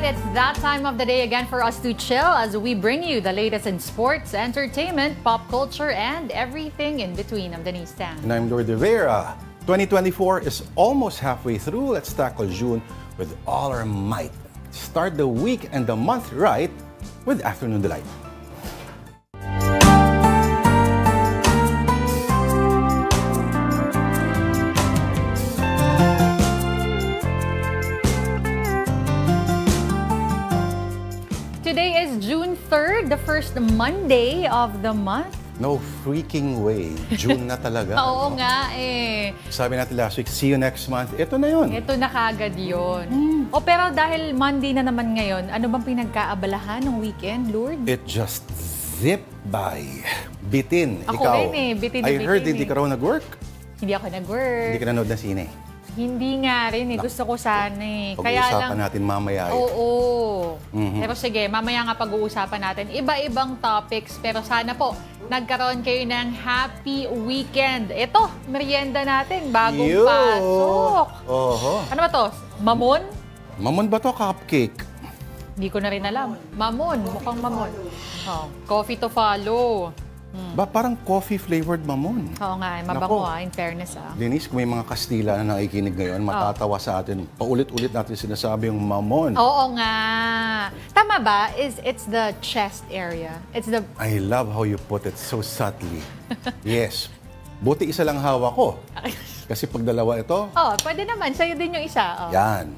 right, it's that time of the day again for us to chill as we bring you the latest in sports, entertainment, pop culture, and everything in between. I'm Denise Tan. And I'm Lord Rivera. 2024 is almost halfway through. Let's tackle June with all our might. Start the week and the month right with Afternoon Delight. Today is June 3rd, the first Monday of the month. No freaking way. June na talaga. Oo nga eh. Sabi natin last week, see you next month. Ito na yun. Ito na kagad yun. O pero dahil Monday na naman ngayon, ano bang pinagkaabalahan ng weekend, Lord? It just zipped by. Bitin. Ako Ikaw. rin eh. Bitin na I heard bitin hindi ka raw nag-work. Hindi ako nag-work. Hindi ka nanood ng sine. Hindi nga rin eh. Gusto ko sana eh. Pag-uusapan natin mamaya. Oo. Pero sige, mamaya nga pag-uusapan natin. Iba-ibang topics. Pero sana po, nagkaroon kayo ng happy weekend. Ito, merienda natin. Bagong pasok. Ano ba to? Mamon? Mamon ba to? Cupcake? Hindi ko na rin alam. Mamon. Mukhang mamon. Oh, coffee to follow. Ba, parang coffee-flavored mamon. Oo nga, mabango in fairness Denise, kung may mga Kastila na nakikinig ngayon, matatawa sa atin. Paulit-ulit natin sinasabi yung mamon. Oo nga. Tama ba? It's the chest area. It's the... I love how you put it so subtly. Yes. Buti isa lang hawak ko. Kasi pag dalawa ito... Oh, pwede naman. Sa'yo din yung isa. Oh. Yan.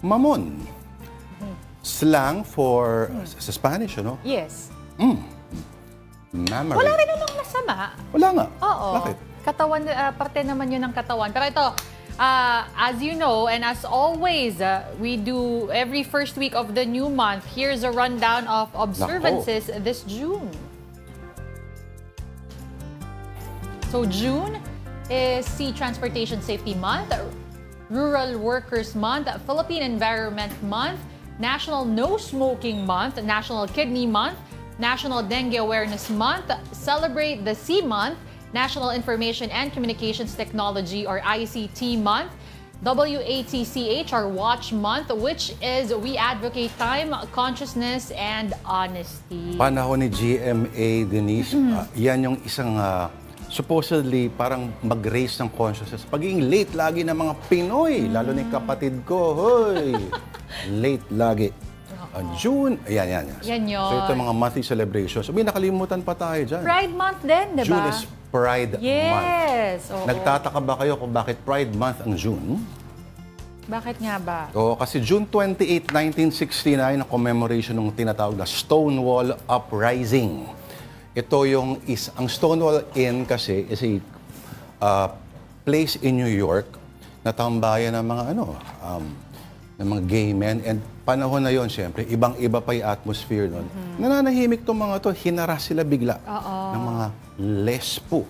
Mamon. Slang for... Sa Spanish, ano? Yes. Mammary. Wala rin namang masama. Wala nga. Oo. Bakit? Katawan, parte naman yun ng katawan. Pero ito, as you know, and as always, we do every first week of the new month. Here's a rundown of observances this June. So June is Sea Transportation Safety Month, Rural Workers Month, Philippine Environment Month, National No Smoking Month, National Kidney Month, National Dengue Awareness Month, Celebrate the Sea Month, National Information and Communications Technology or ICT Month, WATCH or Watch Month, which is We Advocate Time, Consciousness, and Honesty. Panahon ni GMA, Denise, yan yung isang supposedly parang mag-raise ng consciousness. Pagiging late lagi ng mga Pinoy, lalo ni kapatid ko, hoy, late lagi. June, ayan. Yan yun. So ito mga monthly celebrations. May nakalimutan pa tayo dyan. Pride Month din, di ba? June is Pride Month. Yes. Oo. Nagtataka ba kayo kung bakit Pride Month ang June? Bakit nga ba? Oo, kasi June 28, 1969, ang commemoration ng tinatawag na Stonewall Uprising. Ito yung ang Stonewall Inn kasi is a place in New York na tambayan ng mga ng mga gay men. And panahon na yon, siyempre, ibang-iba pa yung atmosphere nun. Nananahimik itong mga to, hinaras sila bigla ng mga lesbo.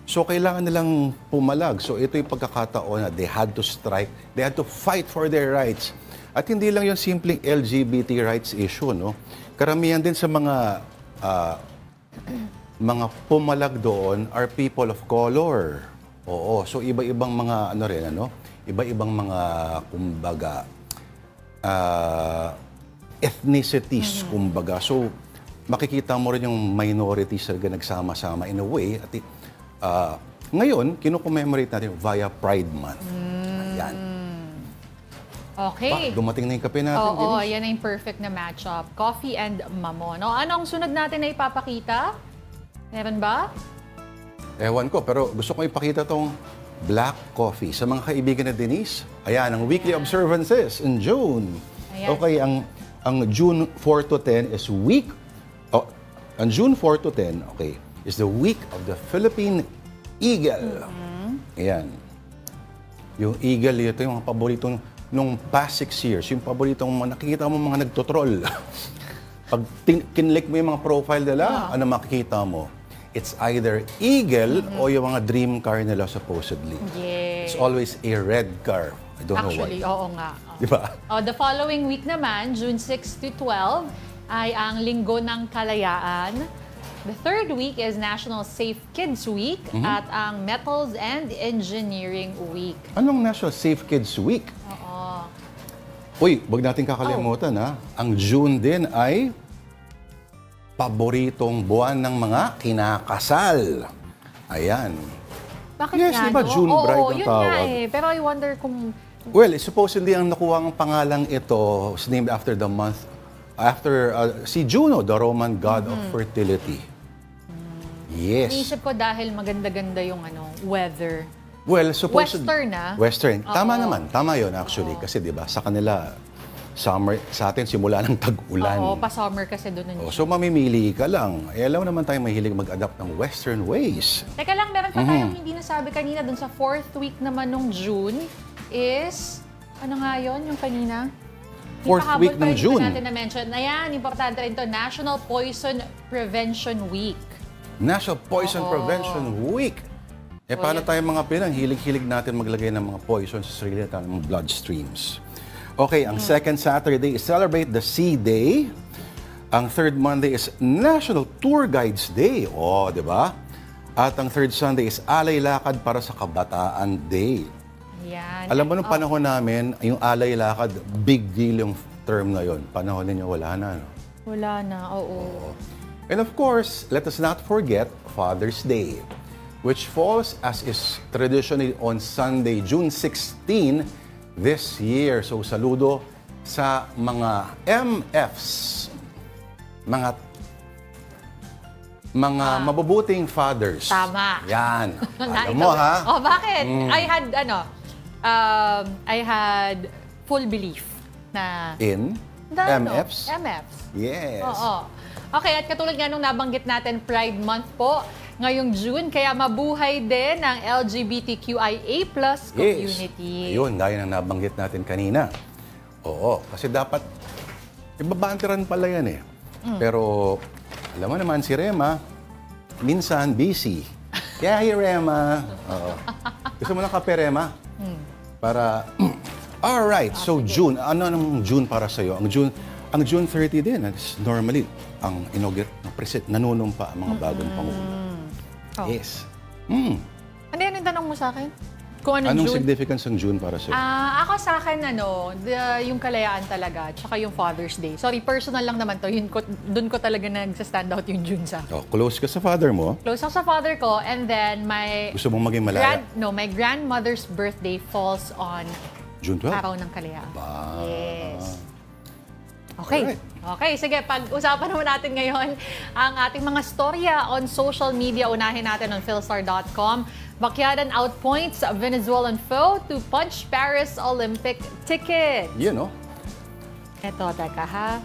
So, kailangan nilang pumalag. So, ito yung pagkakataon na they had to strike, they had to fight for their rights. At hindi lang yung simpleng LGBT rights issue, no? Karamihan din sa mga pumalag doon are people of color. Oo, so iba-ibang mga iba-ibang mga, kumbaga, ethnicities, kumbaga. So, makikita mo rin yung minorities na nagsama-sama in a way. At ngayon, kino-commemorate natin via Pride Month. Ayan. Okay. Dumating na yung kape natin. Oo, yan na yung perfect na matchup. Coffee and mamon. O, anong sunod natin na ipapakita? Meron ba? Ewan ko, pero gusto ko ipakita tong black coffee. Sa mga kaibigan na Denise, ayan, ang weekly observances in June. Ayan. Okay, ang June 4 to 10 is ang June 4 to 10, okay, is the week of the Philippine Eagle. Ayan. Yung eagle, ito yung mga paboritong nung past 6 years, yung paboritong nakikita mo mga nagtotroll. Pag kinlik mo yung mga profile nila, ano makikita mo? It's either eagle o yung mga dream car nila supposedly. Yes. It's always a red car. I don't know why. Actually, oo nga. Diba? The following week naman, June 6 to 12, ay ang Linggo ng Kalayaan. The third week is National Safe Kids Week at ang Metals and Engineering Week. Anong National Safe Kids Week? Oo. Uy, wag natin kakalimutan ha. Ang June din ay paboritong buwan ng mga kinakasal. Ayan. Bakit Yes, nga, di ba no? June bride ang yun nga tawag? eh. Pero I wonder kung... Well, supposedly ang nakuha ang pangalang ito is named after the month, after si Juno, the Roman god of fertility. Yes. Iisip ko dahil maganda-ganda yung weather. Well, supposedly... Western, ah. Western. Tama Oo. naman. Tama yun actually. Kasi di ba sa kanila, summer, sa atin simula ng tag-ulan. Oo, pa-summer kasi doon. So mamimili ka lang. Alam naman tayo mahilig mag-adapt ng Western ways. Teka lang, meron pa tayong hindi nasabi kanina dun sa 4th week naman nung June is, ano nga yun, yung kanina? Fourth week ng June. Hindi pa natin na-mention. Ayan, importante rin to, National Poison Prevention Week. National Poison Prevention Week. Paano tayo mga Pinang, hilig-hilig natin maglagay ng mga poison sa sarili natin, ng bloodstreams. Okay, ang second Saturday is Celebrate the Sea Day. Ang third Monday is National Tour Guides Day. Oh, di ba? At ang third Sunday is Alay Lakad para sa Kabataan Day. Yan. Alam mo, nung panahon namin, yung alay lakad, big deal yung term na yon. Panahon ninyo, wala na, no? Wala na, oo. And of course, let us not forget Father's Day, which falls as is traditionally on Sunday, June 16 this year. So saludo sa mga MFs, mga mabubuting fathers. Tama. Yan. Alam mo ha? Oh, bakit? I had full belief na... In MFs? MFs. Yes. Oo. Okay, at katulad nga nung nabanggit natin, Pride Month po, ngayong June, kaya mabuhay din ang LGBTQIA+ community. Yes. Ayun, gaya ng nabanggit natin kanina. Oo, kasi dapat, ibabantiran pala yan eh. Pero, alam mo naman, si Rema, minsan busy. Kaya hi, Rema. Oo. Gusto mo ng kape, Rema? Para, alright, so June, ano ang June para sa'yo? Ang June 30 din, normally, ang nanunumpa ang mga bagong pangulo. Oh. Yes. Ano yan yung tanong mo sa akin? Kung anong Anong June? significance ng June para sa'yo? Ako sa akin, yung kalayaan talaga, tsaka yung Father's Day. Sorry, personal lang naman to. Doon ko talaga nagsa-stand out yung June sa. Oh, close ka sa father mo. Close ako sa father ko, and then my... Gusto mong maging malaya? my grandmother's birthday falls on June 12? Araw ng Kalayaan. Ba. Yes. Okay. Alright. Okay, sige. Pag-usapan naman natin ngayon ang ating mga storya on social media. Unahin natin on philstar.com. Bakyadan outpoints Venezuelan foe to punch Paris Olympic ticket. Yun, no? Eto, teka ha.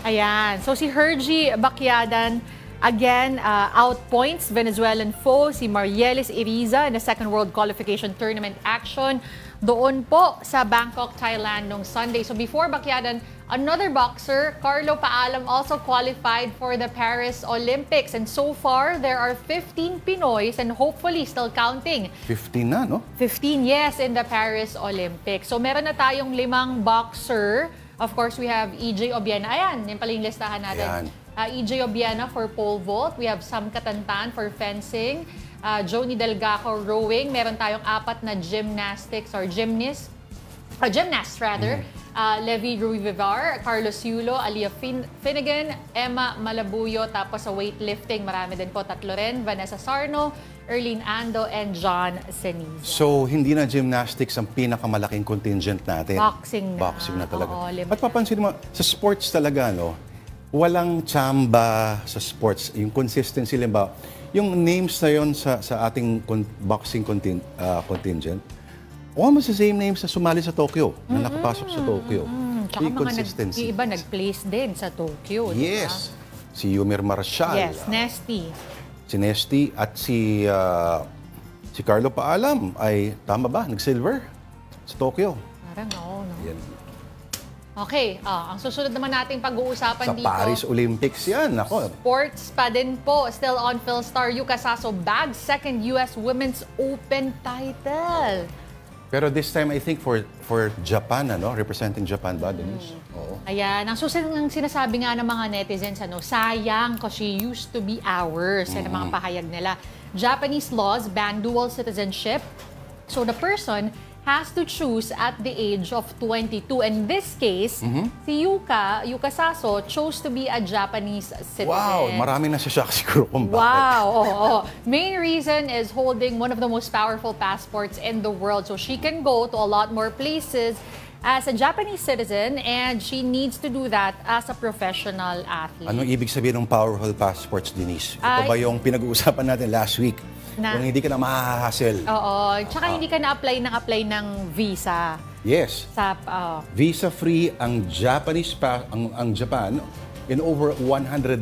Ayan. So si Hergy Bakyadan, again, outpoints Venezuelan foe, si Marielis Iriza in the Second World Qualification Tournament action doon po sa Bangkok, Thailand nung Sunday. So before Bakyadan, another boxer, Carlo Paalam, also qualified for the Paris Olympics. And so far, there are 15 Pinoys and hopefully still counting. 15 na, no? 15, yes, in the Paris Olympics. So meron na tayong 5 boxer. Of course, we have EJ Obiena. Ayan, yung pala yung listahan natin. EJ Obiena for pole vault. We have Sam Katantan for fencing. Joni Delgaco rowing. Meron tayong 4 na gymnasts rather. Levi Ruivivar, Carlos Yulo, Alia Finnegan, Emma Malabuyo, tapos sa weightlifting, marami din po, 3 rin, Vanessa Sarno, Erlene Ando, and John Ceniza. So, hindi na gymnastics ang pinakamalaking contingent natin. Boxing na. Boxing na talaga. Oo, At papansin mo, sa sports talaga, no, walang tsamba sa sports. Yung consistency, limba, yung names na yun sa ating boxing contingent, almost the same names na sumali sa Tokyo, na nakapasok sa Tokyo. Tsaka yung iba nag-place din sa Tokyo. Yes. Diba? Si Yumir Marshall. Yes, Nesty. Si Nesty at si Carlo Paalam ay, tama ba, nag-silver sa Tokyo. Parang oo, no? Yan. Okay, ang susunod naman nating pag-uusapan Sa dito. Paris Olympics yan, ako. Sports pa din po. Still on Philstar, Yuka Saso bags second US Women's Open title. Pero this time, I think for Japan, representing Japan ba, Denise? Oo. Ayan, ang susunod ng sinasabi nga ng mga netizens, sayang because she used to be ours. Yan ang mga pahayag nila. Japanese laws ban dual citizenship. So the person has to choose at the age of 22. In this case, si Yuka Saso chose to be a Japanese citizen. Wow, marami na siya siguro kung bakit. Wow, Main reason is holding one of the most powerful passports in the world. So she can go to a lot more places as a Japanese citizen, and she needs to do that as a professional athlete. Anong ibig sabihin ng powerful passports, Denise? Ito ba yung pinag-uusapan natin last week? Kung hindi ka na mahahassle. Oo, tsaka hindi ka na-apply ng visa. Yes. Visa-free ang ang Japan in over 190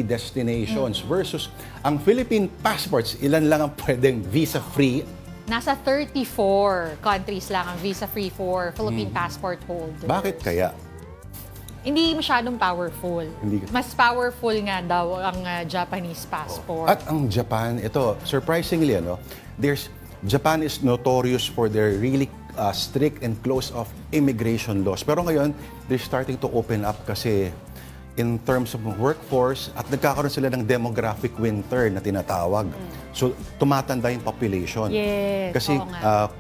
destinations versus ang Philippine passports, ilan lang ang pwedeng visa-free? Nasa 34 countries lang ang visa-free for Philippine passport holders. Bakit kaya? Hindi masyadong powerful. Hindi. Mas powerful nga daw ang Japanese passport. At ang Japan, ito, surprisingly, Japan is notorious for their really strict and close-off immigration laws. Pero ngayon, they're starting to open up kasi in terms of workforce at nagkakaroon sila ng demographic winter na tinatawag. So, tumatanda yung population. Yes, kasi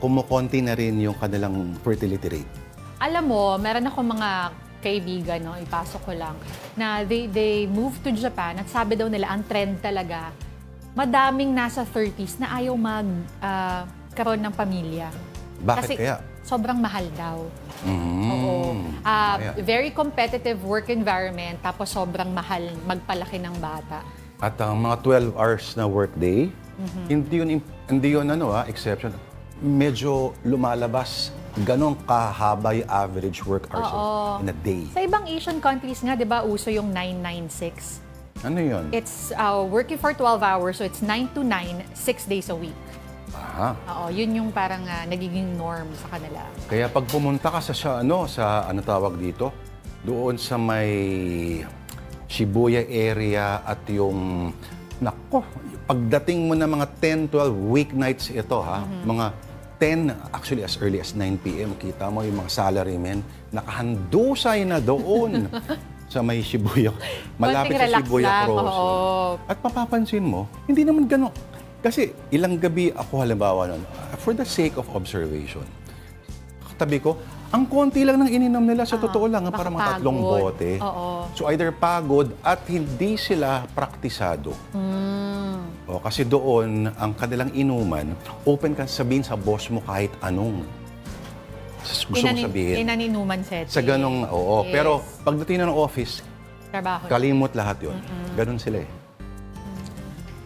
kumukonti na rin yung kanilang fertility rate. Alam mo, meron ako mga kaibigan, ipasok ko lang, na they moved to Japan at sabi daw nila, ang trend talaga, madaming nasa 30s na ayaw magkaroon ng pamilya. Bakit kasi kaya? Sobrang mahal daw. Oo. Very competitive work environment, tapos sobrang mahal magpalaki ng bata. At ang mga 12 hours na workday, hindi yun exception. Medyo lumalabas ganong kahaba yung average work hours in a day. Sa ibang Asian countries nga, di ba, uso yung 996. Ano yun? It's working for 12 hours, so it's 9 to 9, 6 days a week. Aha. Yun yung parang nagiging norm sa kanila. Kaya pag pumunta ka sa ano tawag dito, doon sa may Shibuya area at yung, pagdating mo na mga 10, 12 weeknights ito mga 10, actually as early as 9 p.m., kita mo yung mga salarymen, nakahandusay na doon sa may Shibuya. Malapit sa Shibuya Crossing. At mapapansin mo, hindi naman gano'n. Kasi ilang gabi ako halimbawa nun, for the sake of observation, katabi ko, ang konti lang ng ininom nila sa totoo lang, para mga 3 bote. So either pagod at hindi sila praktisado. Kasi doon, ang kanilang inuman, open ka sabihin sa boss mo kahit anong gusto mo sabihin. Inaninuman setting. Sa ganong, Yes. Pero pagdating na ng office, trabaho. Kalimot lahat yun. Ganon sila eh.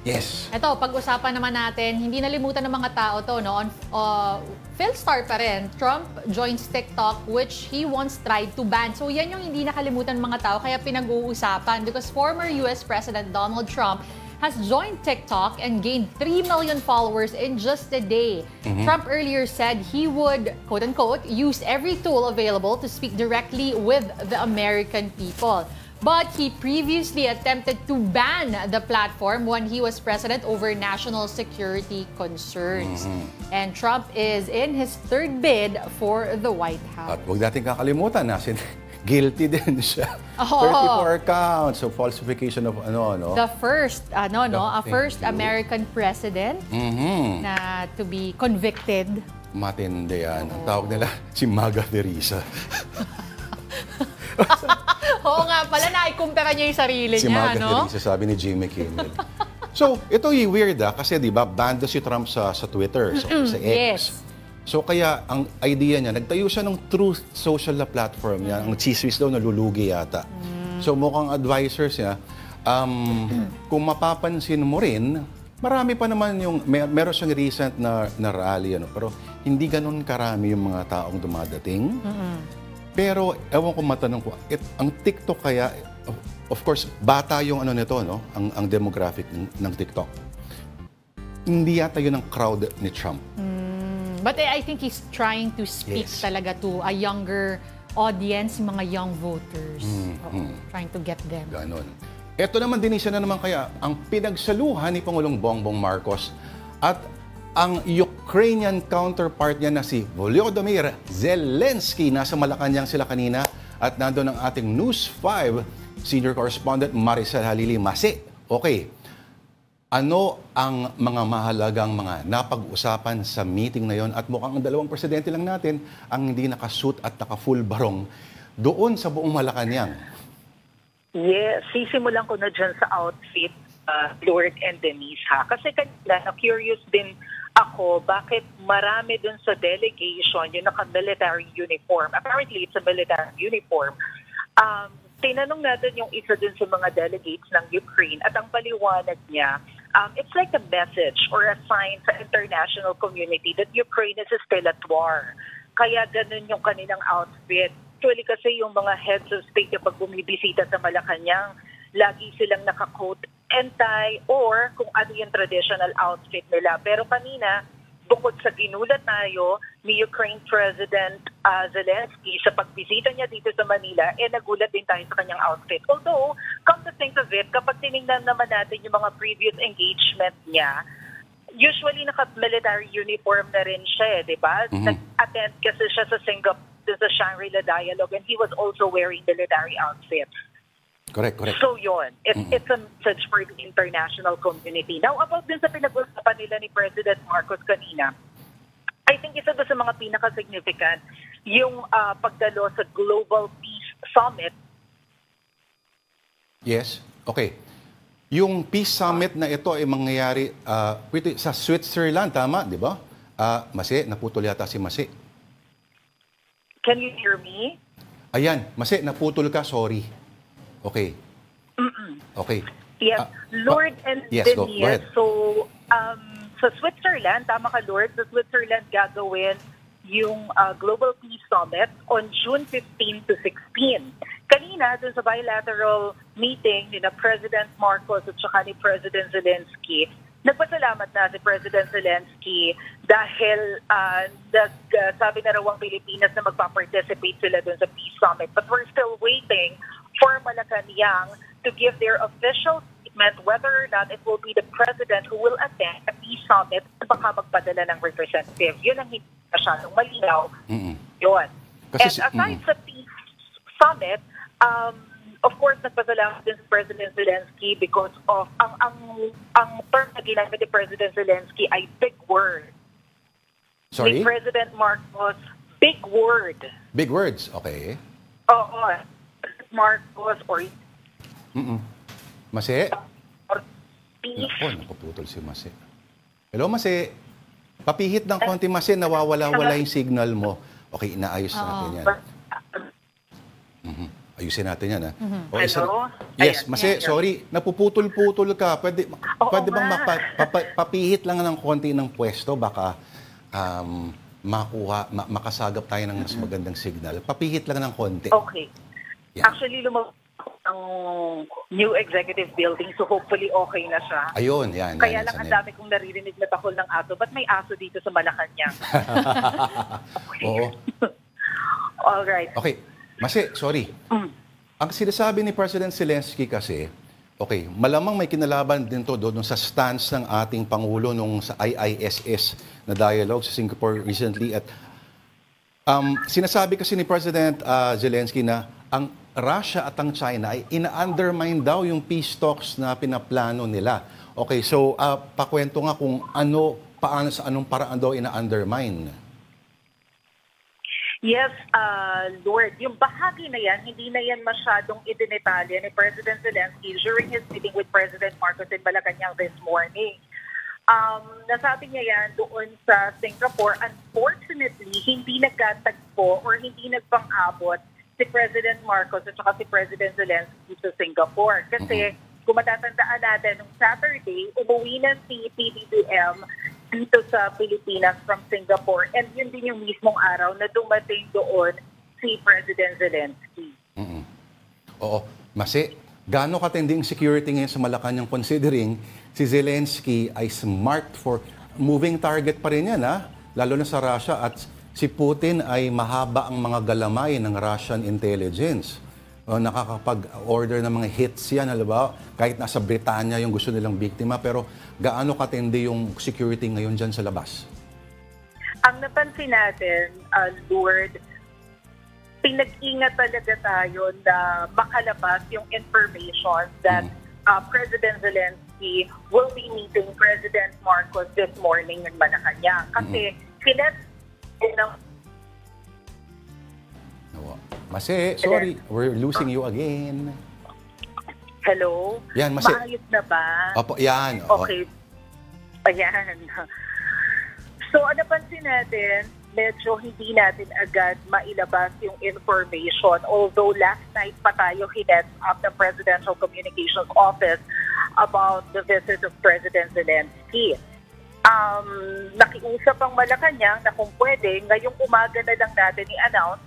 Yes. Ito, pag-usapan naman natin, hindi nalimutan ng mga tao to, no? Philstar pa rin, Trump joins TikTok, which he once tried to ban. So yan yung hindi nakalimutan ng mga tao, kaya pinag-uusapan. Because former US President Donald Trump has joined TikTok and gained 3 million followers in just a day. Trump earlier said he would, quote-unquote, use every tool available to speak directly with the American people. But he previously attempted to ban the platform when he was president over national security concerns. And Trump is in his 3rd bid for the White House. At huwag natin kakalimutan na guilty din siya. 34 counts of falsification of The first, first American president na to be convicted. Matindi yan. Ang tawag nila si Maga Teresa. Oo nga pala, naikumpara niya yung sarili si niya, Maga Teresa, sabi ni Jimmy Kimmel. So, ito yung weird kasi di ba, banned si Trump sa Twitter, sa X. Yes. So, kaya ang idea niya, nagtayo siya ng Truth Social na platform niya. Ang chismis daw, nalulugi yata. So, mukhang advisors niya, kung mapapansin mo rin, marami pa naman yung, meron siyang recent na rally, pero hindi ganun karami yung mga taong dumadating. Pero, ewan ko matanong ko, ang TikTok kaya, of course, bata yung nito, ang demographic ng TikTok. Hindi yata yun ang crowd ni Trump. But I think he's trying to speak talaga to a younger audience, mga young voters. Trying to get them. Ganon. Ito naman, Denise, na naman kaya ang pinagsaluhan ni Pangulong Bongbong Marcos at ang Ukrainian counterpart niya na si Volodymyr Zelensky. Nasa Malacanang sila kanina at nandun ang ating News 5 senior correspondent Maricel Halili Masi. Okay, Ano ang mga mahalagang mga napag-usapan sa meeting na yon? At mukhang ang dalawang presidente lang natin ang hindi nakasuit at naka-full barong doon sa buong Malacanang. Yes, sisimulan ko na dyan sa outfit, Lord and Denise, ha? Kasi kanila, na-curious din ako, bakit marami dun sa delegation yung naka-military uniform. Apparently, it's a military uniform. Tinanong natin yung isa dun sa mga delegates ng Ukraine at ang paliwanag niya, it's like a message or a sign sa international community that Ukraine is still at war. Kaya ganun yung kanilang outfit. Actually kasi yung mga heads of state kapag bumibisita sa Malacanang, lagi silang naka-coat and tie or kung ano yung traditional outfit nila. Pero kanina, bukod sa ginulat tayo ni Ukraine President Zelensky sa pagbisita niya dito sa Manila, nagulat din tayo sa kanyang outfit. Although, come to think of it, kapag tinignan naman natin yung mga previous engagement niya, usually naka-military uniform na rin siya, di ba? Nag-attend kasi siya sa Singapore, sa Shangri-La Dialogue, and he was also wearing military outfit. Correct. So yun, it's a message for the international community. Now, about din sa pinag-usapan nila ni President Marcos kanina, I think isa doon sa mga pinaka-significant, yung pagdalo sa Global Peace Summit. Yes, okay. Yung Peace Summit na ito ay mangyayari sa Switzerland, tama, di ba? Masi, naputol yata si Masi. Can you hear me? Ayan, Masi, naputol ka, sorry. Okay. Okay. Yes, Lord and yes, go Denise. ahead. So, sa Switzerland, tama ka Lord, sa Switzerland gagawin yung Global Peace Summit on June 15 to 16. Kanina, dun sa bilateral meeting ni na President Marcos at saka ni President Zelensky, nagpasalamat na si President Zelensky dahil sabi na raw ang Pilipinas na magpa-participate sila dun sa Peace Summit. But we're still waiting for Malacanang to give their official statement whether or not it will be the President who will attend the Peace Summit at baka magpadala ng representative. Yun ang hindi masyadong malinaw. Yun. Kasi, and aside sa Peace Summit, of course, nagpasalamat din si President Zelensky because of ang term na ginamit ni President Zelensky ay big word. Sorry? Ni President Marcos, big word. Big words, okay. Oo. Marcos or Masi? peace. Naku, nakaputol si Masi. Hello, Masi. Papihit ng konti, Masi. Nawawala-wala yung signal mo. Okay, inaayos natin yan. Ayusin natin yan, ha? Hello? Yes, Ayan, Masi, sorry. Napuputol-putol ka. Pwede bang papihit lang ng konti ng pwesto? Baka makasagap tayo ng mas magandang signal. Papihit lang ng konti. Okay. Yeah. Actually, lumabas ang new executive building, so hopefully okay na siya. Ayun, yan. Kaya lang ang dami kong naririnig na takol ng aso. Ba't may aso dito sa Malacanang? Oo. Alright. Okay. Masi, sorry. Ang sinasabi ni President Zelensky kasi, okay, malamang may kinalaban din to doon sa stance ng ating Pangulo nung sa IISS na dialogue sa Singapore recently. At sinasabi kasi ni President Zelensky na ang Russia at ang China ay ina-undermine daw yung peace talks na pinaplano nila. Okay, so pakwento nga kung paano sa anong paraan daw ina-undermine. Yes, Lord, yung bahagi na yan, hindi na yan masyadong idinetalya ni President Zelensky during his meeting with President Marcos in Malacanang this morning. Nasabi niya yan doon sa Singapore. Unfortunately, hindi nagkatagpo or hindi nagpang-abot si President Marcos at saka si President Zelensky sa Singapore. Kasi kung matatandaan natin, nung Saturday, umuwi na si PBBM dito sa Pilipinas from Singapore. And yun din yung mismong araw na dumating doon si President Zelensky. Oo. Masi, gaano katinding security ngayon sa Malacanang considering si Zelensky ay smart for moving target pa rin yan, ha? Lalo na sa Russia at si Putin ay mahaba ang mga galamay ng Russian intelligence. Nakakapag-order ng mga hits yan, halimbawa, kahit nasa Britanya yung gusto nilang biktima, pero gaano katindi yung security ngayon dyan sa labas? Ang napansin natin, Lord, pinag-ingat talaga tayo na makalabas yung information that President Zelensky Zelensky will be meeting President Marcos this morning in Malacanang. Kasi Mase, sorry, we're losing you again. Hello? Yan, Mase. Maayos na ba? Opo, yan. Okay. Ayan. So, napansin natin, medyo hindi natin agad mailabas yung information. Although last night pa tayo hinet up the Presidential Communications Office about the visit of President Zelensky. Nakiusap ang Malacanang na kung pwede, ngayong umaga na lang natin i-announce,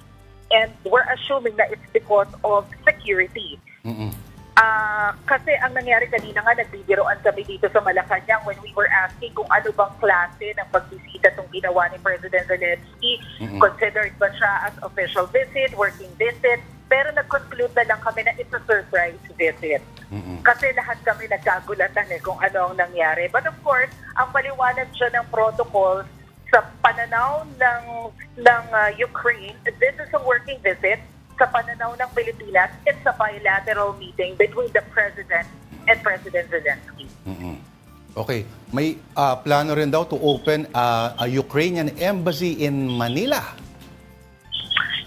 and we're assuming na it's because of security. Kasi ang nangyari kanina nga, nagbibiroan kami dito sa Malacanang when we were asking kung ano bang klase ng pagbisita itong ginawa ni President Zelensky. Considered ba siya as official visit, working visit? Pero nag-conclude na lang kami na it's a surprise visit. Kasi lahat kami nagkagulatan kung ano ang nangyari. But of course, ang paliwanag siya ng protocol sa pananaw ng Ukraine, this is a working visit. Sa pananaw ng Pilipinas, it's a bilateral meeting between the President and President Zelensky. Okay. May plano rin daw to open a Ukrainian embassy in Manila.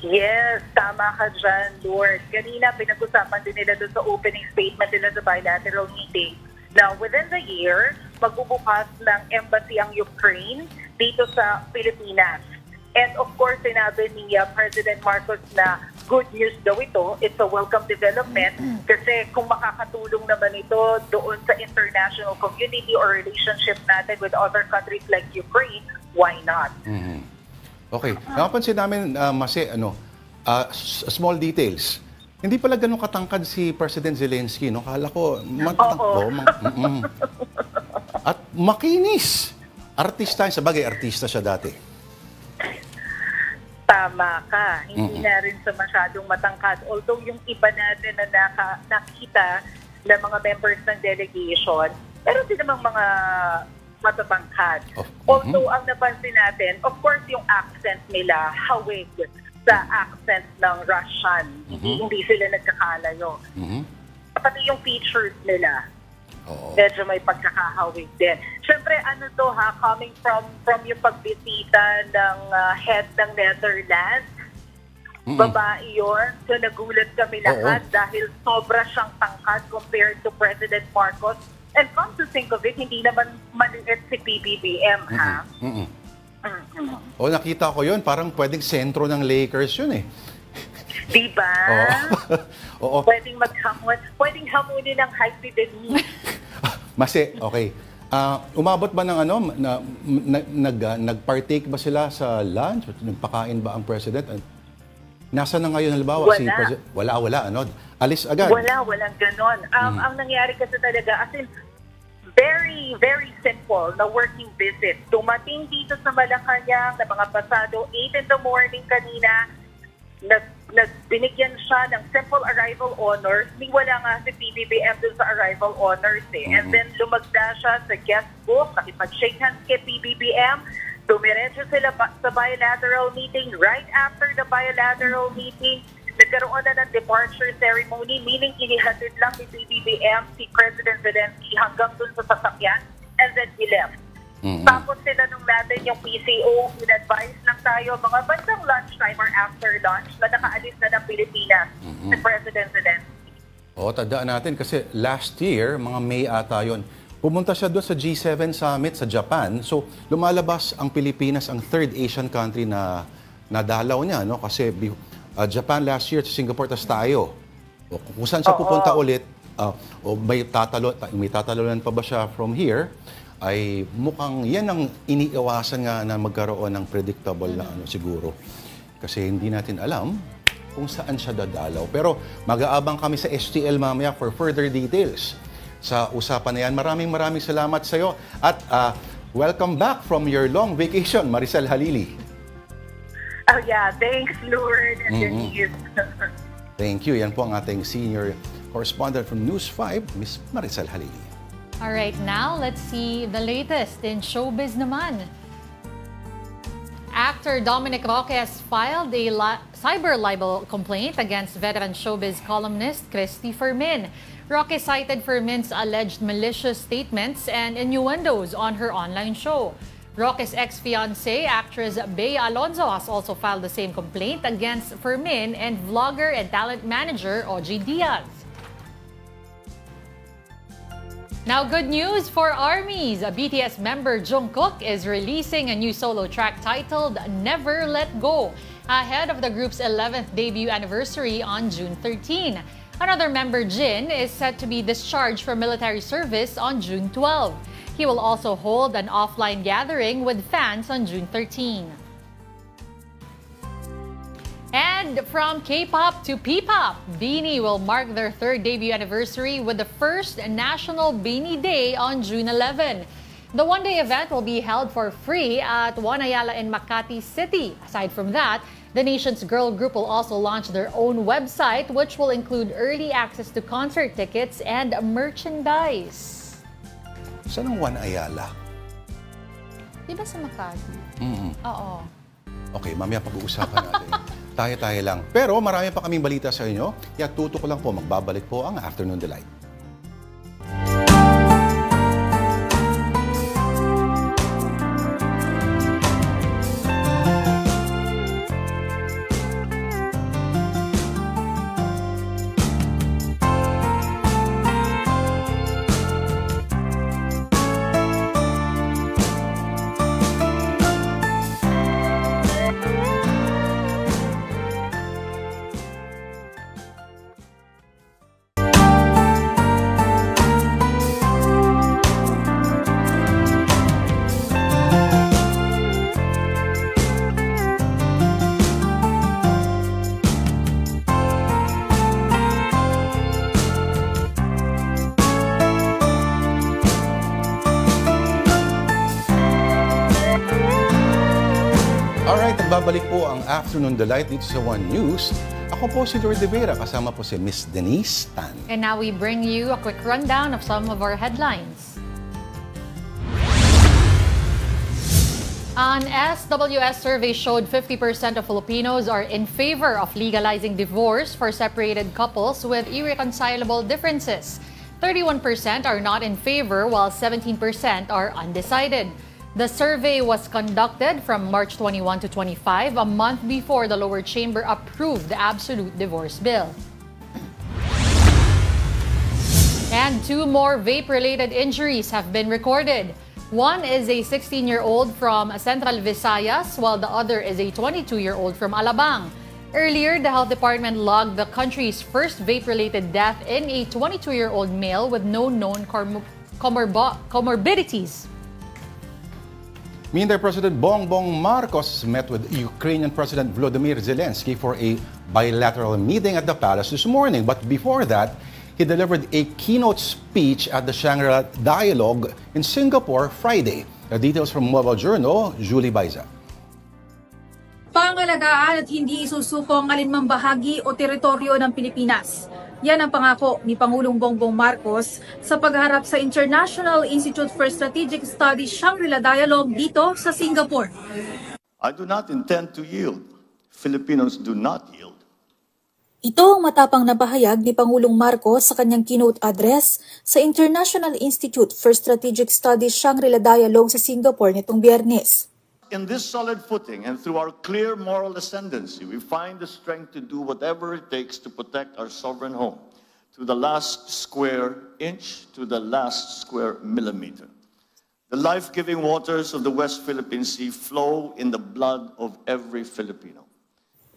Yes, tama ka dyan, Lord. Kanina, pinag-usapan din nila doon sa opening statement nila sa bilateral meeting. Now, within the year, magbubukas ng embassy ang Ukraine dito sa Pilipinas. And of course, sinabi ni President Marcos na good news daw ito. It's a welcome development kasi kung makakatulong naman ito doon sa international community or relationship natin with other countries like Ukraine, why not? Okay. Napansin namin, Mase, small details. Hindi pala ganun katangkad si President Zelensky, no? Kala ko, at makinis. Artista, sabagay, artista siya dati. Tama ka. Hindi na rin sa masyadong matangkad. Although yung iba natin na nakita na mga members ng delegation, pero din namang mga matatangkad. Although ang napansin natin, of course yung accent nila, hawig sa accent ng Russian. Hindi sila nagkakalayo. Pati yung features nila, medyo may pagkakahawig din. Siyempre, coming from yung pagbisita ng head ng Netherlands, babae yun. So nagulat kami lahat dahil sobra siyang tangkad compared to President Marcos. And come to think of it, hindi naman maliit si PBBM, ha? Nakita ko yun. Parang pwedeng sentro ng Lakers yun eh. Diba? Pwedeng pwedeng hamunin ng height ni Denise. Mase, okay. Umabot ba ng nag-partake ba sila sa lunch? Nagpakain ba ang President? Nasa na ngayon, halimbawa, si President? Wala, alis agad. Walang ganon. Ang nangyari kasi talaga, as in, very, very simple na working visit. Dumating dito sa Malacanang na mga pasado 8 in the morning kanina, binigyan siya ng simple arrival honors. Wala nga si PBBM dun sa arrival honors eh. And then lumagda siya sa guest book, nakipag-shake hands kay PBBM, dumiretso sila sa bilateral meeting. Right after the bilateral meeting, nagkaroon na ng departure ceremony, meaning inihatid lang ni PBBM si President Zelensky hanggang dun sa sasakyan, and then he left. Tapos tinanong natin yung PCO, in-advise lang tayo mga bandang lunchtime or after lunch na nakaalis na ng Pilipinas si President Zelensky. Tandaan natin kasi last year, mga May ata yun, pumunta siya doon sa G7 Summit sa Japan. So lumalabas ang Pilipinas, ang third Asian country na nadalaw niya, no? Kasi Japan last year, Singapore, tas tayo. Kung saan siya pupunta ulit, may tatalonan pa ba siya from here, ay mukhang yan ang iniiwasan nga na magkaroon ng predictable na siguro. Kasi hindi natin alam kung saan siya dadalaw. Pero mag-aabang kami sa STL mamaya for further details sa usapan na yan. Maraming salamat sa iyo at welcome back from your long vacation, Maricel Halili. Oh yeah, thanks Lord and Denise. Thank you. Yan po ang ating senior correspondent from News 5, Miss Maricel Halili. All right, now let's see the latest in showbiz naman. Actor Dominic Roque has filed a cyber libel complaint against veteran showbiz columnist Christy Fermin. Roque cited Fermin's alleged malicious statements and innuendos on her online show. Roque's ex-fiancée, actress Bea Alonzo, has also filed the same complaint against Fermin and vlogger and talent manager Oji Diaz. Now, good news for ARMYs. A BTS member Jungkook is releasing a new solo track titled Never Let Go, ahead of the group's 11th debut anniversary on June 13. Another member, Jin, is set to be discharged from military service on June 12. He will also hold an offline gathering with fans on June 13. And from K-pop to P-pop, BINI will mark their third debut anniversary with the first National BINI Day on June 11. The one-day event will be held for free at One Ayala in Makati City. Aside from that, the nation's girl group will also launch their own website, which will include early access to concert tickets and merchandise. Saan ang One Ayala? Di ba sa Makati? Oo. Okay, mamaya pag-uusapan natin. Tayo-tayo lang. Pero marami pa kaming balita sa inyo. Kaya tuto ko lang po, magbabalik po ang Afternoon Delight. Nagbabalik po ang Afternoon Delight dito sa One News. Ako po si Lourdes de Vera, kasama po si Miss Denise Tan. And now we bring you a quick rundown of some of our headlines. An SWS survey showed 50% of Filipinos are in favor of legalizing divorce for separated couples with irreconcilable differences. 31% are not in favor, while 17% are undecided. The survey was conducted from March 21 to 25, a month before the lower chamber approved the absolute divorce bill. And 2 more vape-related injuries have been recorded. One is a 16-year-old from Central Visayas, while the other is a 22-year-old from Alabang. Earlier, the Health Department logged the country's first vape-related death in a 22-year-old male with no known comorbidities. Meanwhile, President Bongbong Marcos met with Ukrainian President Volodymyr Zelensky for a bilateral meeting at the palace this morning. But before that, he delivered a keynote speech at the Shangri-La Dialogue in Singapore Friday. The details from Mobile Journal, Julie Baiza. Pangalagaan at hindi isusuko ang alinmang bahagi o teritoryo ng Pilipinas. Yan ang pangako ni Pangulong Bongbong Marcos sa pagharap sa International Institute for Strategic Studies Shangri-La Dialogue dito sa Singapore. I do not intend to yield. Filipinos do not yield. Ito ang matapang na pahayag ni Pangulong Marcos sa kanyang keynote address sa International Institute for Strategic Studies Shangri-La Dialogue sa Singapore nitong Biyernes. In this solid footing and through our clear moral ascendancy, we find the strength to do whatever it takes to protect our sovereign home, to the last square inch, to the last square millimeter. The life-giving waters of the West Philippine Sea flow in the blood of every Filipino.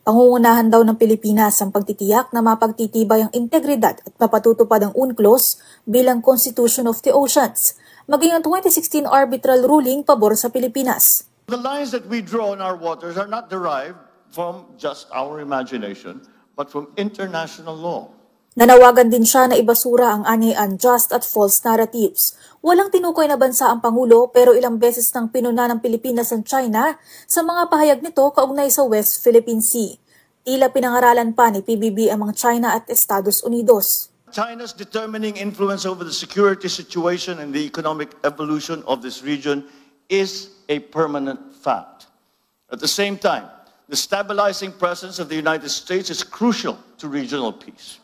Pangungunahan daw ng Pilipinas ang pagtitiyak na mapagtitibay ang integridad at mapatutupad ang UNCLOS bilang Constitution of the Oceans, maging ang 2016 arbitral ruling pabor sa Pilipinas. The lines that we draw in our waters are not derived from just our imagination, but from international law. Nanawagan din siya na ibasura ang anyay unjust at false narratives. Walang tinukoy na bansa ang Pangulo pero ilang beses nang pinuna ng Pilipinas ang China sa mga pahayag nito kaugnay sa West Philippine Sea. Tila pinangaralan pa ni PBB ang mga China at Estados Unidos. China's determining influence over the security situation and the economic evolution of this region is a permanent fact. At the same time, the stabilizing presence of the United States is crucial to regional peace.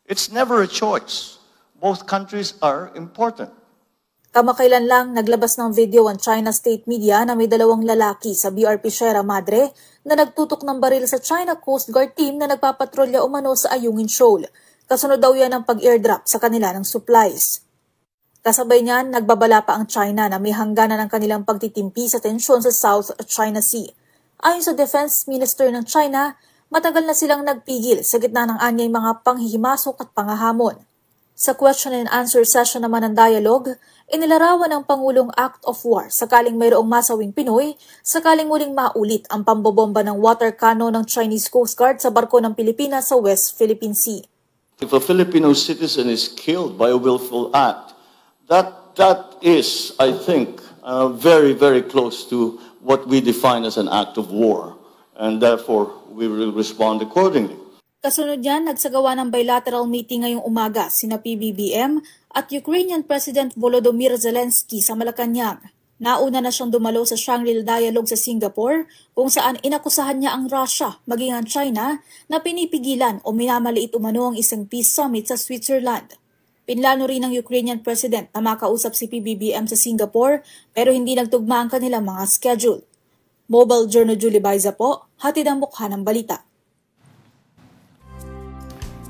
It's never a choice. Both countries are important. Kamakailan lang naglabas ng video ang China state media na may 2 lalaki sa BRP Sierra Madre na nagtutok ng baril sa China Coast Guard team na nagpapatrolya umano sa Ayungin Shoal. Kasunod daw yan ng pag-airdrop sa kanila ng supplies. Kasabay niyan, nagbabala pa ang China na may hangganan ng kanilang pagtitimpi sa tensyon sa South China Sea. Ayon sa Defense Minister ng China, matagal na silang nagpigil sa gitna ng anyay mga panghihimasok at pangahamon. Sa question and answer session naman ng dialogue, inilarawan ng Pangulong act of war sakaling mayroong masawing Pinoy, sakaling muling maulit ang pambobomba ng water cannon ng Chinese Coast Guard sa barko ng Pilipinas sa West Philippine Sea. If a Filipino citizen is killed by a willful act, that is, I think, very, very close to what we define as an act of war, and therefore we will respond accordingly. Kasunod yan, nagsagawa ng bilateral meeting ngayong umaga sina PBBM at Ukrainian President Volodymyr Zelensky sa Malacanang. Nauna na siyang dumalo sa Shangri-La Dialogue sa Singapore kung saan inakusahan niya ang Russia maging ang China na pinipigilan o minamaliit umano ang isang peace summit sa Switzerland. Pinlano rin ng Ukrainian President na makausap si PBBM sa Singapore pero hindi nagtugma ang kanilang mga schedule. Mobile Journal Julie Baiza po, hatid ang mukha ng balita.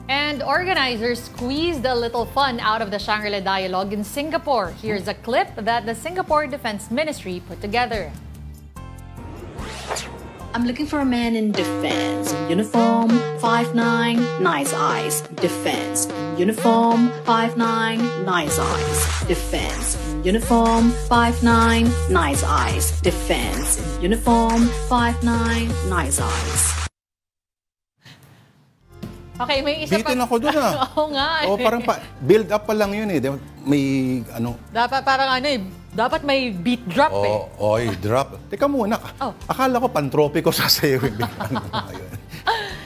And organizers squeezed a little fun out of the Shangri-La Dialogue in Singapore. Here's a clip that the Singapore Defense Ministry put together. I'm looking for a man in defense. Uniform, 5'9", nice eyes. Defense. Uniform, 5'9", nice eyes. Defense. Uniform, 5'9", nice eyes. Defense. Uniform, 5'9", nice eyes. Okay, may isa Bitin ako doon Oo nga. O parang build up pa lang yun eh. May ano. Dapat parang dapat may beat drop eh. Oy, drop. Teka muna. Akala ko pan-trophy ko sasayawin.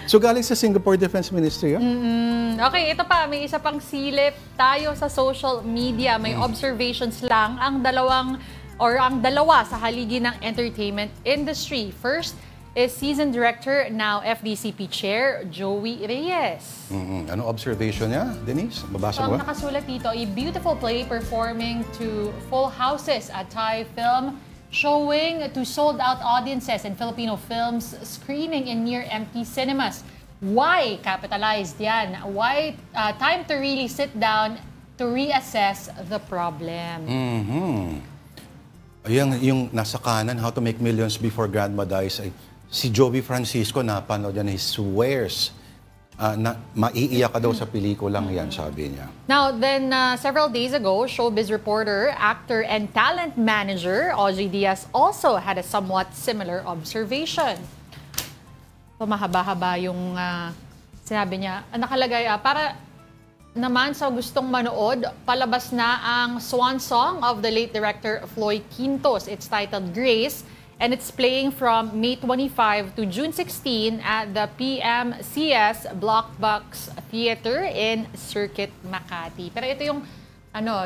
So galing sa Singapore Defense Ministry. Okay, ito pa. May isa pang silip tayo sa social media. May observations lang ang dalawa sa haligi ng entertainment industry. First is season director, now FDCP chair, Joey Reyes. Ano observation niya, Denise? Babasa Ang ba? nakasulat dito, a beautiful play performing to full houses at Thai film, showing to sold-out audiences in Filipino films, screening in near-empty cinemas. Why capitalized yan? Why time to really sit down to reassess the problem? Ayan, yung nasa kanan, How to Make Millions Before Grandma Dies, ay si Joey Francisco, napanood yan, he swears na maiiyak ka daw sa pelikulang yan, sabi niya. Now, then, several days ago, showbiz reporter, actor, and talent manager Ogie Diaz also had a somewhat similar observation. Pamahaba-haba yung sinabi niya. Nakalagay, para naman sa gustong manood, palabas na ang swan song of the late director Floyd Quintos. It's titled Grace. And it's playing from May 25 to June 16 at the PMCS Block Box Theater in Circuit Makati. Pero ito yung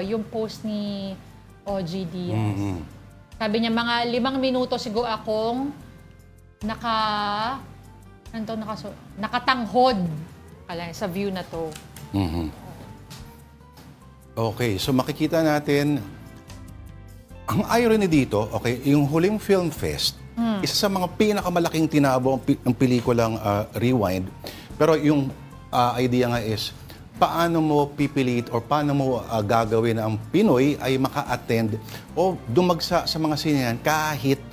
yung post ni Ogie Diaz. Sabi niya, mga 5 minuto siguro akong nakatanghod sa view na to. Okay, so makikita natin ang irony dito, okay, yung huling film fest, isa sa mga pinakamalaking tinabo ng pelikulang Rewind. Pero yung idea nga is, paano mo pipilit or paano mo gagawin na ang Pinoy ay maka-attend o dumagsa sa mga sinehan kahit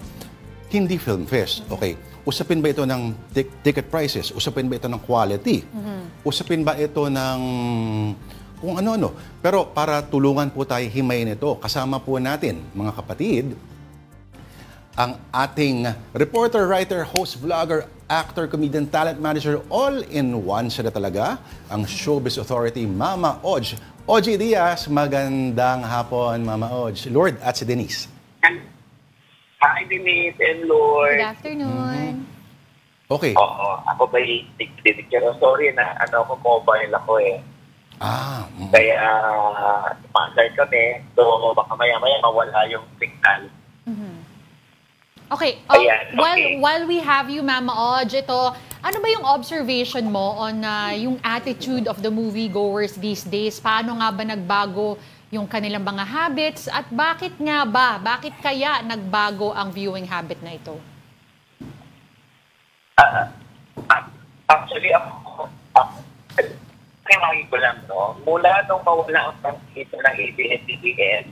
hindi film fest. Okay, usapin ba ito ng ticket prices? Usapin ba ito ng quality? Usapin ba ito ng kung ano-ano. Pero para tulungan po tayo himayin ito, kasama po natin, mga kapatid, ang ating reporter, writer, host, vlogger, actor, comedian, talent manager, all-in-one siya na talaga, ang Showbiz Authority, Mama Ogie. Ogie Diaz, magandang hapon, Mama Ogie. Lord at si Denise. Hi, Denise and Lord. Good afternoon. Okay. Oo, ako ba sorry na ako mobile ako eh. Kaya pandar kami, so baka maya-maya mawala yung signal. Okay, Ayan, okay. while we have you, Mama Oj, ito, ano ba yung observation mo on yung attitude of the moviegoers these days? Paano nga ba nagbago yung kanilang mga habits at bakit kaya nagbago ang viewing habit na ito? Actually, ako, ko lang, no? Mula nung mawala ang pangkita ng ABS-CBN,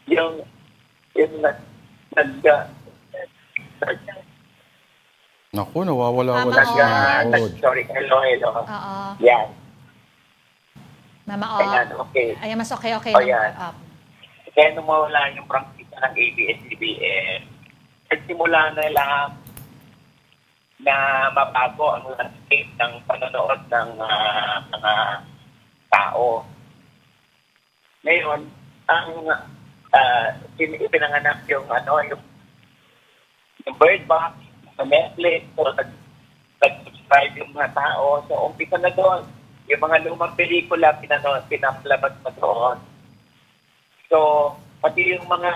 yung Naku, nawawala-wala si Mama Oj. sorry, hello. Oo. Yan. Mama Oj. Ayan, okay. Ayan, mas okay. Ayan. Kaya nung mawala yung prangkita ng ABS-CBN, nagsimula na lang na mabago ang landscape ng panonood ng mga tao. Ngayon, ang ipinanganak yung Bird Box sa Netflix, so nag-subscribe yung mga tao. So, umpisa na doon. Yung mga lumang pelikula, pinaplabas na doon. So, pati yung mga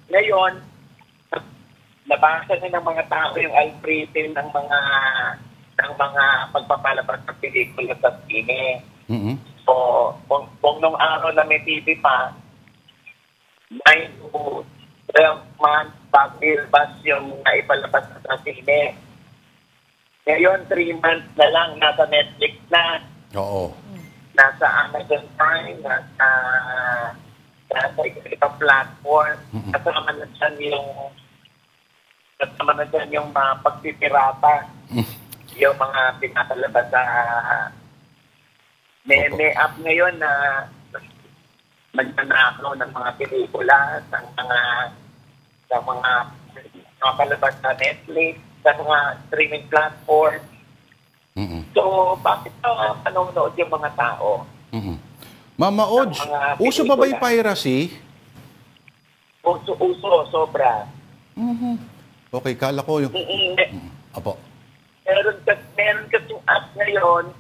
ngayon, nabasa na ng mga tao yung algorithm ng mga pagpapalabas ng pelikula sa sine. So, kung nung araw na may TV pa, 9 to 12 months bago ilabas yung naipalabas sa sine. Ngayon, 3 months na lang, nasa Netflix na. Oo. Nasa Amazon Prime, nasa ibang platform. Kasama na dyan yung mga pagpipirata. Yung mga pinakalabas sa may app ngayon na magnanakaw ng mga pelikula ng mga palabas sa Netflix, sa mga streaming platform. So, bakit panonood yung mga tao? Mama Oj, uso ba yung piracy? Uso, sobra. Okay, kala ko yung... Apo. Meron kasi yung app ngayon,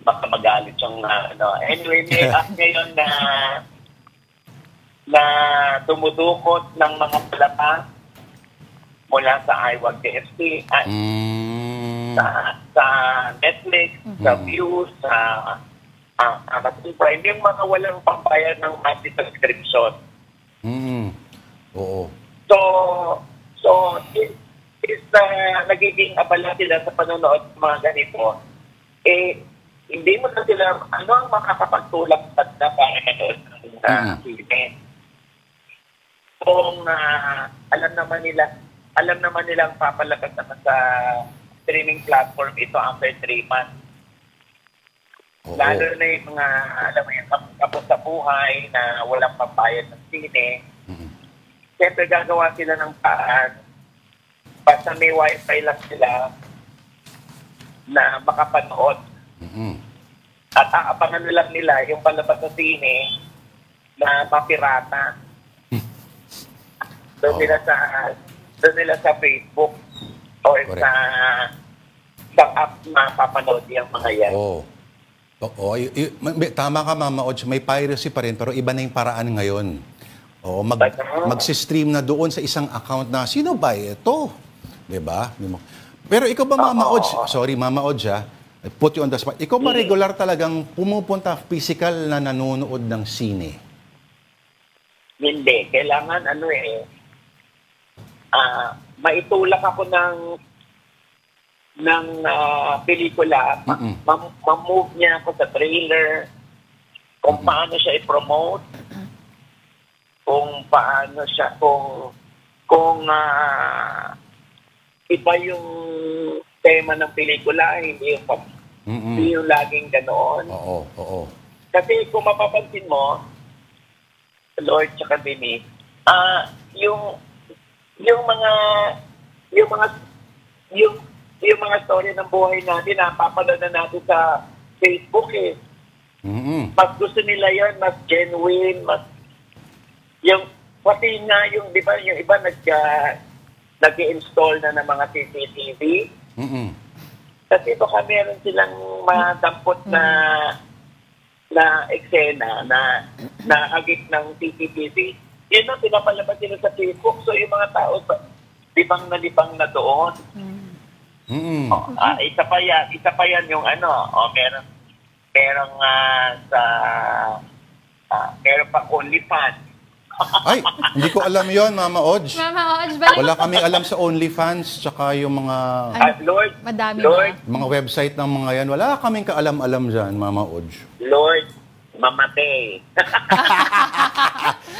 baka magalit yung Anyway, may app ngayon na dumudukot ng mga palabas mula sa iWag TFC, sa Netflix, sa Views, sa Amazon Prime, yung mga walang pambayad ng monthly subscription. Oo. So nagiging abala sila sa panonood ng mga ganito, hindi mo na sila, ano ang makakapagtulak na para manood ng sine. Kung alam naman nila ang papalabas naman sa streaming platform ito after 3 months. Oo. Lalo na yung mga, alam mo yung kapos sa buhay na walang pambayad ng sine. Siyempre gagawa sila ng paraan basta may wifi lang sila na makapanood. At aapangan na lang nila yung palabas sa sine na mapirata. Doon nila sa Facebook or sa app na papanood yung mga yan. Oo. Tama ka, Mama Oj, may piracy pa rin pero iba na yung paraan ngayon. Oo, mag-stream na doon sa isang account na sino ba ito? 'Di ba? Pero ikaw ba, Mama Oj, sorry Mama Oj, I put you on the spot. Ikaw ba regular talagang pumupunta physical na nanonood ng sine? Hindi, kailangan maitulak ako ng pelikula, ma-move niya ako sa trailer, kung paano siya i-promote, kung paano siya, kung iba yung tema ng pelikula, hindi yung laging ganoon. Oo. Kasi kung mapapansin mo, Lord tsaka Denise, yung mga story ng buhay natin, napapanood na natin sa Facebook Mas gusto nila yan, mas genuine, mas yung pati nga yung, di ba, yung iba nag-i-install na ng mga CCTV. Kasi baka meron silang madampot na eksena na agit ng CCTV. yun ang pinapalabas nila sa Facebook. So yung mga tao, libang na doon. Isa pa yan yung meron pa OnlyFans. Ay, hindi ko alam yon, Mama Odge. Mama Odge, balik. Wala kaming alam sa OnlyFans, tsaka yung mga Lord, Madami Lord, mga website ng mga yan. Wala kaming kaalam-alam dyan, Mama Odge. Lord, mamatay.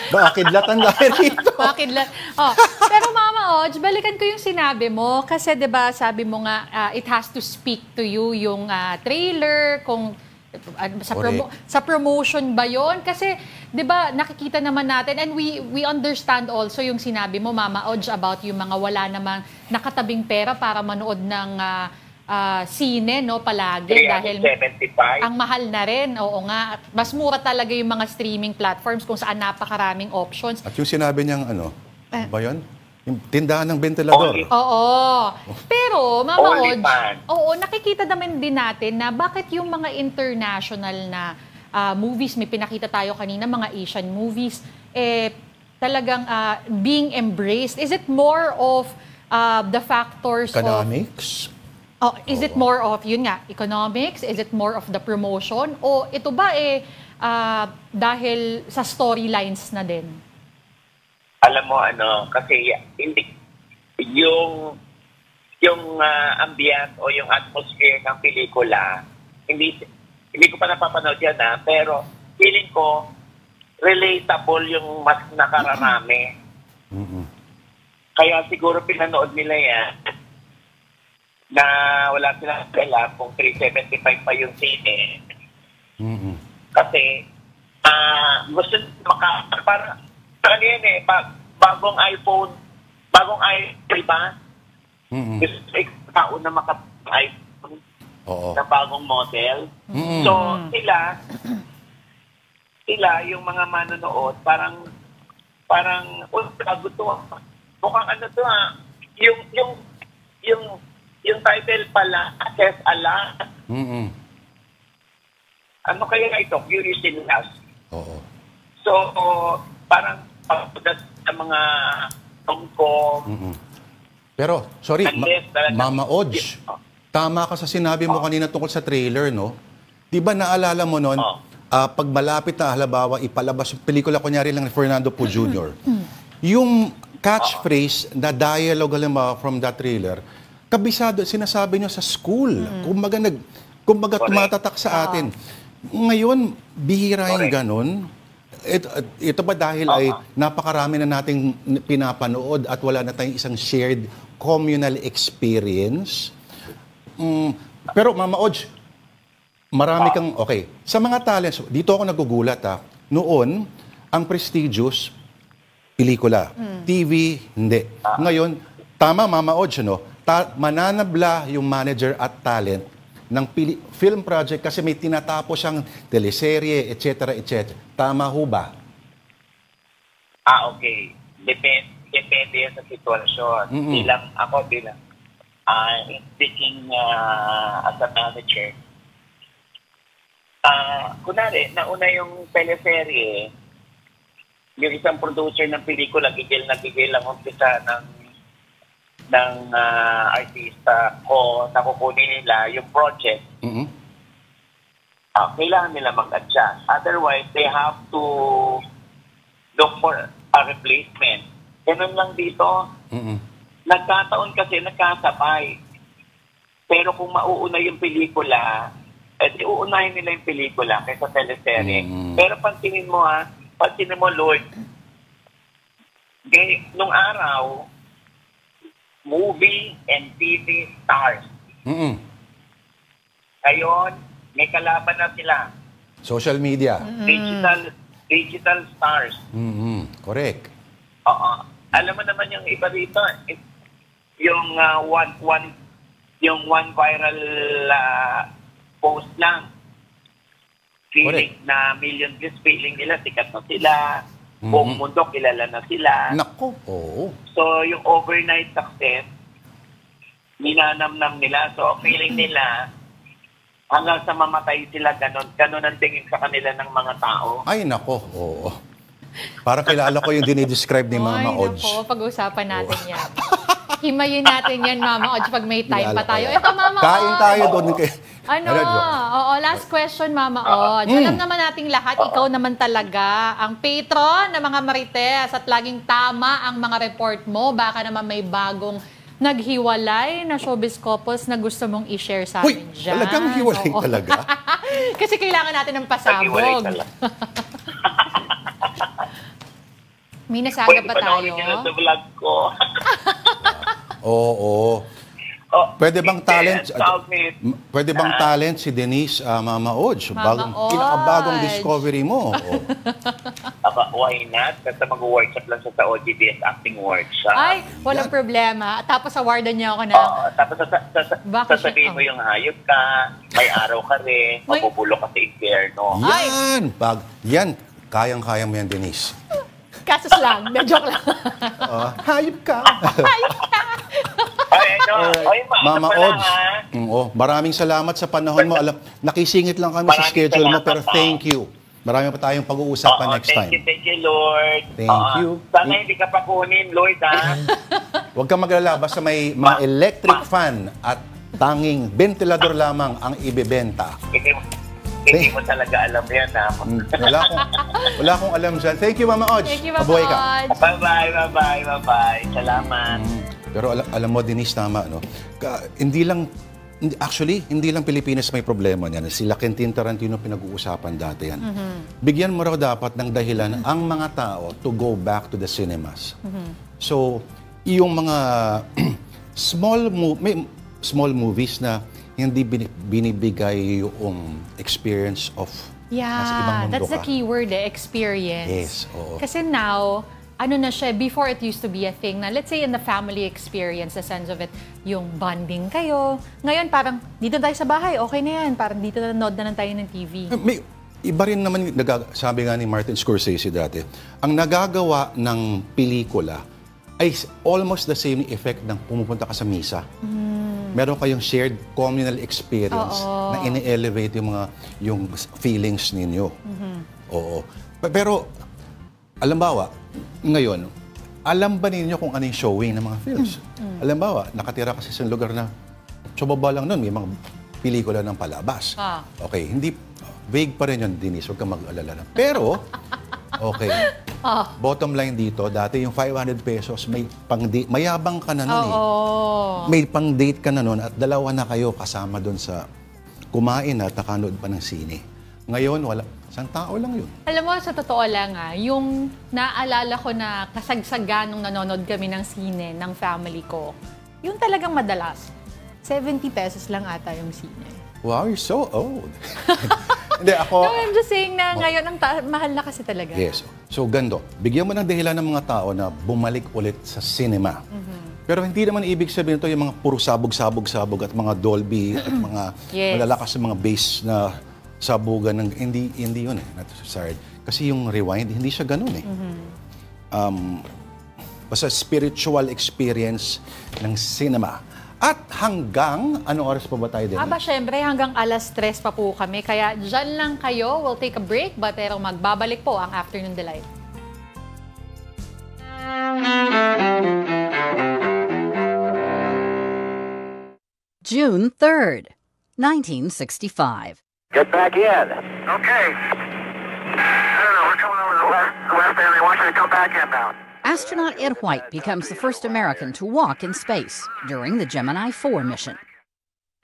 Bakidlatan dahil rito. Bakidlat. Oh, pero Mama Odge, balikan ko yung sinabi mo kasi 'di ba sabi mo nga it has to speak to you yung trailer kung sa promotion ba yon? Kasi 'di ba nakikita naman natin and we understand also yung sinabi mo Mama Odge about yung mga wala namang nakatabing pera para manood ng sine no palagi dahil 375. ang mahal na rin. Oo nga, mas mura talaga yung mga streaming platforms kung saan napakaraming options. At yung sinabi niyang ba yun? Yung tindahan ng ventilador. Oo. Pero, Mama Only Odge, fan. nakikita naman din natin na bakit yung mga international na movies, may pinakita tayo kanina, mga Asian movies, talagang being embraced. Is it more of the factors Economics? is it more of, yun nga, economics? Is it more of the promotion? O ito ba dahil sa storylines na din? Alam mo kasi hindi yung ambience o yung atmosphere ng pelikula hindi ko pa napapanood yan pero feeling ko relatable yung mas nakararami. Kaya siguro pinanood nila yan na wala silang alam kung 375 pa yung sine. Kasi gusto para yan bagong iPhone, diba? Gusto tao na maka-iPhone na bagong model. So, sila yung mga manonood, parang bago to. Mukhang yung title pala, Says Allah. Ano kaya ito? Curious in Lust. So, parang sa mga tungkol. Pero, sorry, Mama Odge, tama ka sa sinabi mo kanina tungkol sa trailer, no? Di ba naalala mo nun, pag malapit na halimbawa, ipalabas yung pelikula, kunyari lang ni Fernando Poe Jr., yung catchphrase na dialogue halimbawa from that trailer, kabisado, sinasabi nyo sa school. Kumbaga tumatatak sa atin. Ngayon, bihira yung ganun. Ito ba dahil ay napakarami na nating pinapanood at wala na tayong isang shared communal experience? Pero Mama Odge, marami kang, sa mga talents, dito ako nagugulat noon, ang prestigious, pelikula. TV, hindi. Ngayon, tama Mama Odge, mananabla yung manager at talent ng film project kasi may tinatapos siyang teleserye, etc., etc. Tama ho ba? Okay. Depende yan sa sitwasyon. Bilang speaking as a manager, kunwari, nauna yung teleserye, yung isang producer ng pelikula, gigil ang umpisa ng artista o nakukunin nila yung project, kailangan nila mag-adjust. Otherwise, they have to look for a replacement. Ganun lang dito. Nagkataon kasi nagkasabay. Pero kung mauuna yung pelikula, uunahin nila yung pelikula kaysa teleserye. Pero pansinin mo Lord, nung araw, movie and TV stars. Ngayon, may kalaban na sila. Social media. Digital stars. Correct. Alam mo naman yung iba dito, yung one viral post lang. Feeling na million views, feeling nila sikat na sila. Buong mundo, kilala na sila. Nako, oo. So, yung overnight success, ninanamnam nila. So, feeling nila, hanggang sa mamatay sila, ganun ang tingin sa kanila ng mga tao. Ay, nako, oo. Para kilala ko yung dinidescribe ni Mama Ay, Odge. nako, pag-usapan natin yan. Himayin natin yan, Mama Odge, pag may time Kilala pa tayo. ko yan. Ito, Mama Odge. Kain tayo doon. Oo, last question, Mama Odge. Alam naman nating lahat, ikaw naman talaga ang patron ng mga Marites at laging tama ang mga report mo. Baka naman may bagong naghiwalay na showbiz couples na gusto mong i-share sa amin dyan. Talagang hiwalay talaga? Kasi kailangan natin ng pasabog. May nasaga pa tayo? Sa vlog ko. Oo. Pwede bang talent si Denise, Mama Odge? Kinakabagong discovery mo. Why not? Kasi mag-workshop lang siya sa OGBS Acting Workshop. Ay, walang problema. Tapos awardan niya ako na... Tapos sasabihin mo yung hayop ka, may araw ka rin, mabubulok ka sa impyerno. Yan. Kayang-kaya mo yan, Denise. Kasos lang. Joke lang. Hayop ka. Hayop ka. Mama Odge, maraming salamat sa panahon mo. Nakisingit lang kami sa schedule mo, pero thank you. Marami pa tayong pag-uusapan next time. Thank you, Lord. Thank you. Sana hindi ka pa kunin, Lord, ha? Huwag kang maglala, basta may mga electric fan at tanging ventilador lamang ang ibebenta. Hindi mo talaga alam yan, ha? Wala akong alam dyan. Thank you, Mama Odge. Thank you, Mama Odge. Bye-bye. Salamat. Pero alam mo, Denise, tama, no? Hindi lang Pilipinas may problema niyan. Sila Quentin Tarantino pinag-uusapan dati yan. Bigyan mo raw dapat ng dahilan ang mga tao to go back to the cinemas. So, yung mga small movies na hindi binibigay yung experience of nasa ibang mundo that's the key word, experience. Yes, oo. Kasi now, na siya, before it used to be a thing na, let's say in the family experience, the sense of it, yung bonding kayo. Ngayon, parang, dito tayo sa bahay, okay na yan. Parang dito na nanood na tayo ng TV. May iba rin naman, sabi nga ni Martin Scorsese dati, ang nagagawa ng pelikula ay almost the same effect ng pumupunta ka sa misa. Meron kayong shared communal experience na ine-elevate yung feelings ninyo. Oo. Pero, alambawa, ngayon, alam ba ninyo kung ano yung showing ng mga films? Alambawa, nakatira kasi sa lugar na sa baba lang nun, may mga pelikula ng palabas. Okay, hindi, vague pa rin yun, Denise, huwag kang mag-alala na. Pero, okay, bottom line dito, dati yung 500 pesos, may pang-date, mayabang ka na nun May pang-date ka na nun at dalawa na kayo kasama dun sa kumain at nakanood pa ng sine. Ngayon, wala. Isang tao lang yun. Alam mo, sa totoo lang yung naalala ko na kasagsagan nung nanonood kami ng sine ng family ko, yung talagang madalas, 70 pesos lang ata yung sine. Wow, you're so old. Hindi, ako... No, I'm just saying na ngayon, mahal na kasi talaga. Yes. So, ganito. Bigyan mo ng dahilan ng mga tao na bumalik ulit sa cinema. Pero hindi naman ibig sabihin ito yung mga puro sabog-sabog-sabog at mga Dolby at mga malalakas na mga bass na sabugan ng hindi yun not necessary. Kasi yung rewind hindi siya ganoon basta spiritual experience ng cinema. At hanggang anong oras pa ba tayo din? Syempre hanggang 3:00 pa po kami. Kaya dyan lang kayo. We'll take a break pero magbabalik po ang Afternoon Delight. June 3rd, 1965. Get back in. Okay. I don't know. We're coming over the west end. They want you to come back in now. Astronaut Ed White becomes the first American to walk in space during the Gemini 4 mission.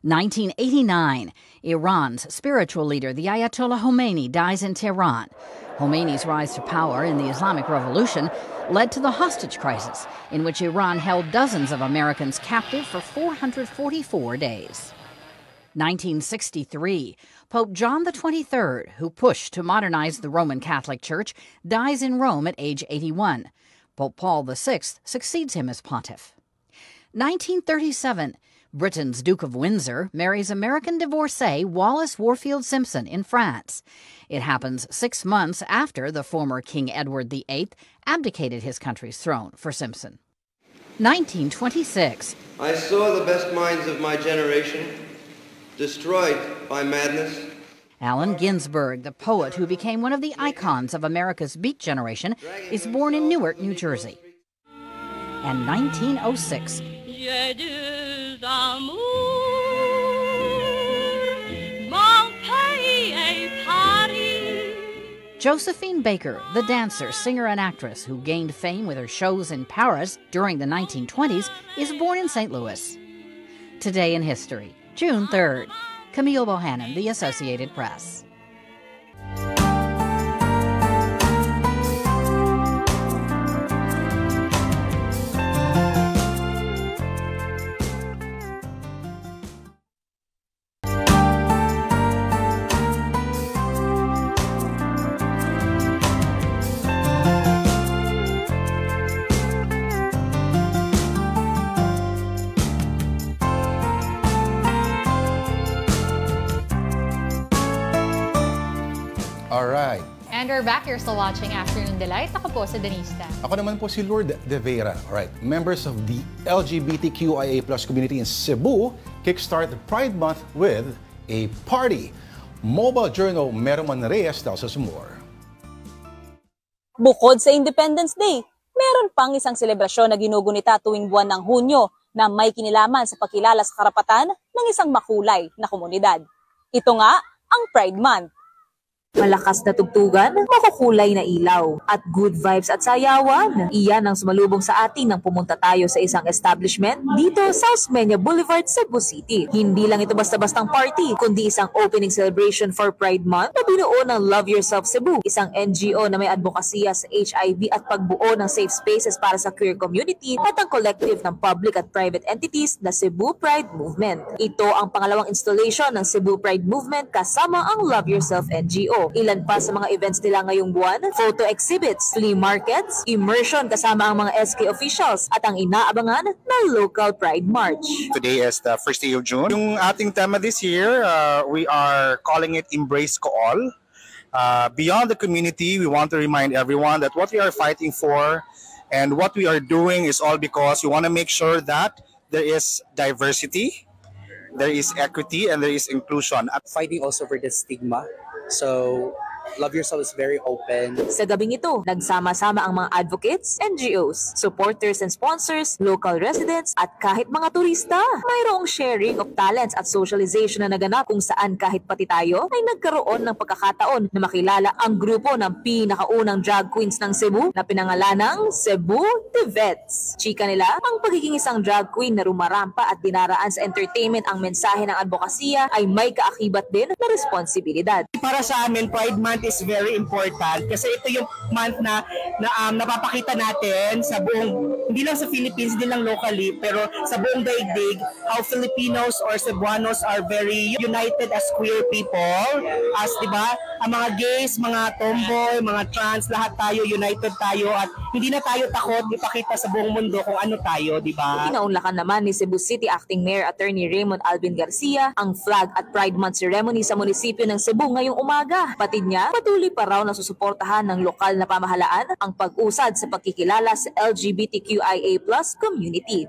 1989, Iran's spiritual leader, the Ayatollah Khomeini, dies in Tehran. Khomeini's rise to power in the Islamic Revolution led to the hostage crisis, in which Iran held dozens of Americans captive for 444 days. 1963, Pope John XXIII, who pushed to modernize the Roman Catholic Church, dies in Rome at age 81. Pope Paul VI succeeds him as pontiff. 1937, Britain's Duke of Windsor marries American divorcee Wallis Warfield Simpson in France. It happens 6 months after the former King Edward VIII abdicated his country's throne for Simpson. 1926. I saw the best minds of my generation destroyed by madness. Allen Ginsberg, the poet who became one of the icons of America's Beat generation, is born in Newark, New Jersey. And 1906. Josephine Baker, the dancer, singer, and actress who gained fame with her shows in Paris during the 1920s, is born in St. Louis. Today in History, June 3rd. Camille Bohannon, The Associated Press. Alright. And we're back. You're still watching Afternoon Delight. Ako po si Denista. Ako naman po si Lourdes De Vera. Alright. Members of the LGBTQIA+ community in Cebu kickstart the Pride Month with a party. Mobile Journal Mermon Reyes tells us more. Bukod sa Independence Day, meron pang isang selebrasyon na ginugunita tuwing buwan ng Hunyo na may kinilaman sa pagkilala sa karapatan ng isang makulay na komunidad. Ito nga ang Pride Month. Malakas na tugtugan, makukulay na ilaw, at good vibes at sayawan. Iyan ang sumalubong sa atin nang pumunta tayo sa isang establishment dito sa Osmeña Boulevard, Cebu City. Hindi lang ito basta-bastang party, kundi isang opening celebration for Pride Month na binuo ng Love Yourself Cebu, isang NGO na may advokasya sa HIV at pagbuo ng safe spaces para sa queer community at ang collective ng public at private entities na Cebu Pride Movement. Ito ang pangalawang installation ng Cebu Pride Movement kasama ang Love Yourself NGO. Ilan pa sa mga events nila ngayong buwan, photo exhibits, flea markets, immersion kasama ang mga SK officials at ang inaabangan na local Pride March. Today is the first day of June. Yung ating tema this year, we are calling it Embrace Ko All. Beyond the community, we want to remind everyone that what we are fighting for and what we are doing is all because we want to make sure that there is diversity, there is equity, and there is inclusion. Fighting also for the stigma. So, Love Yourself is very open. Sa gabing ito, nagsama-sama ang mga advocates, NGOs, supporters and sponsors, local residents, at kahit mga turista. Mayroong sharing of talents at socialization na naganap kung saan kahit pati tayo ay nagkaroon ng pagkakataon na makilala ang grupo ng pinakaunang drag queens ng Cebu na pinangalanang Cebu Divets. Chika nila, ang pagiging isang drag queen na rumarampa at dinaraan sa entertainment ang mensahe ng advokasya ay may kaakibat din na responsibilidad. Para sa amin, Pride Month is very important kasi ito yung month na napapakita natin sa buong, hindi lang sa Philippines, hindi lang locally, pero sa buong daigdig, how Filipinos or Cebuanos are very united as queer people. As, di ba, ang mga gays, mga tomboy, mga trans, lahat tayo, united tayo at hindi na tayo takot ipakita sa buong mundo kung ano tayo, di ba? Pinaunlakan naman ni Cebu City Acting Mayor Attorney Raymond Alvin Garcia ang flag at Pride Month ceremony sa munisipyo ng Cebu ngayong umaga. Patid niya, patuloy pa raw na susuportahan ng lokal na pamahalaan ang pag-usad sa pagkikilala sa LGBTQIA+ community.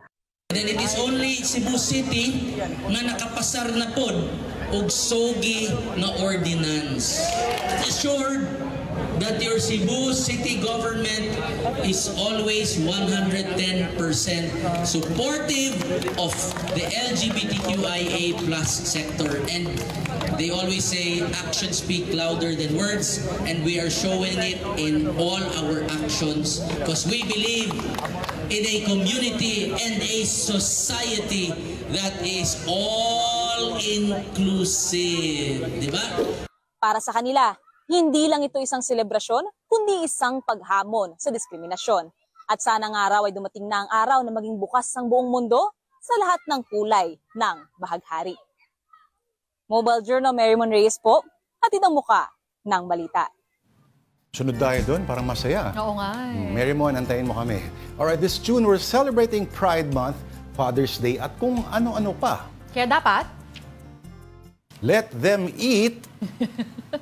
Then it is only Cebu City nga nakapasar na pod og sogi nga ordinance. Assured that your Cebu City government is always 110% supportive of the LGBTQIA+ sector, and they always say actions speak louder than words, and we are showing it in all our actions because we believe in a community and a society that is all inclusive, di ba? Para sa kanila, hindi lang ito isang selebrasyon, kundi isang paghamon sa diskriminasyon. At sana nga raw ay dumating na ang araw na maging bukas ang buong mundo sa lahat ng kulay ng bahaghari. Mobile Journal Mermon Reyes po, hatid ang muka ng balita. Sunod tayo doon, parang masaya. Oo nga. Mermon, antayin mo kami. Alright, this June we're celebrating Pride Month, Father's Day, at kung ano-ano pa. Kaya dapat, let them eat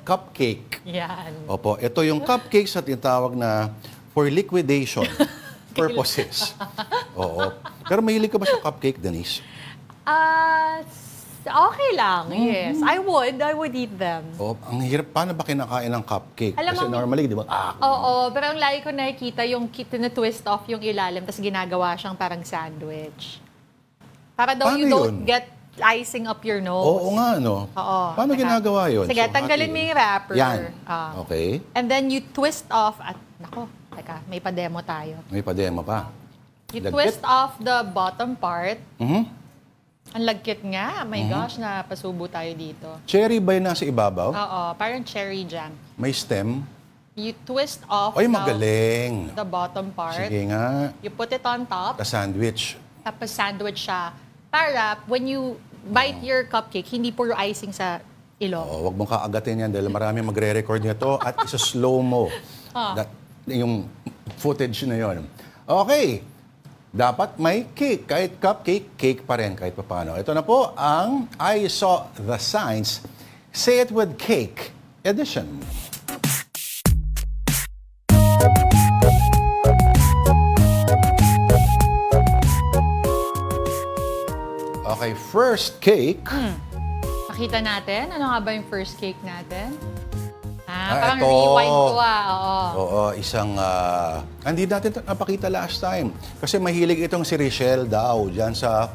cupcake. yan. Opo, ito yung cupcakes na tinatawag na for liquidation purposes. Oo. Pero mahilig ka ba sa cupcake, Denise? Okay lang, yes. I would eat them. Oh, ang hirap. Paano ba kinakain ng cupcake? Alam Kasi mo, normally, di ba? Oo, pero ang lagi ko nakikita yung tina-twist off yung ilalim tapos ginagawa siyang parang sandwich. Para daw Paano you don't yun? get icing up your nose. Oo nga, no? Oo. Paano ginagawa yun? Sige, So, tanggalin mo yung wrapper. Yan. Okay. And then you twist off at, nako, teka, may pa-demo tayo. May pa-demo pa. You twist off the bottom part. Ang lagkit nga. My gosh, napasubo tayo dito. Cherry ba yun nasa ibabaw? Oo, parang cherry jam. May stem? You twist off Ay, magaling. the bottom part. Sige nga. You put it on top. The sandwich. Tapos sandwich siya. Para when you bite your cupcake, hindi puro icing sa ilong. Huwag mong kaagatin yan dahil marami magre-record nito at isa-slow mo. Yung footage na yon. Okay. Dapat may cake. Kahit cupcake, cake pa rin kahit paano. Ito na po ang I Saw the Signs. Say It With Cake edition. Okay, first cake. Pakita natin. Ano nga ba yung first cake natin? Parang ito. rewind ko Oo, isang... hindi natin napakita last time. Kasi mahilig itong si Richelle daw dyan sa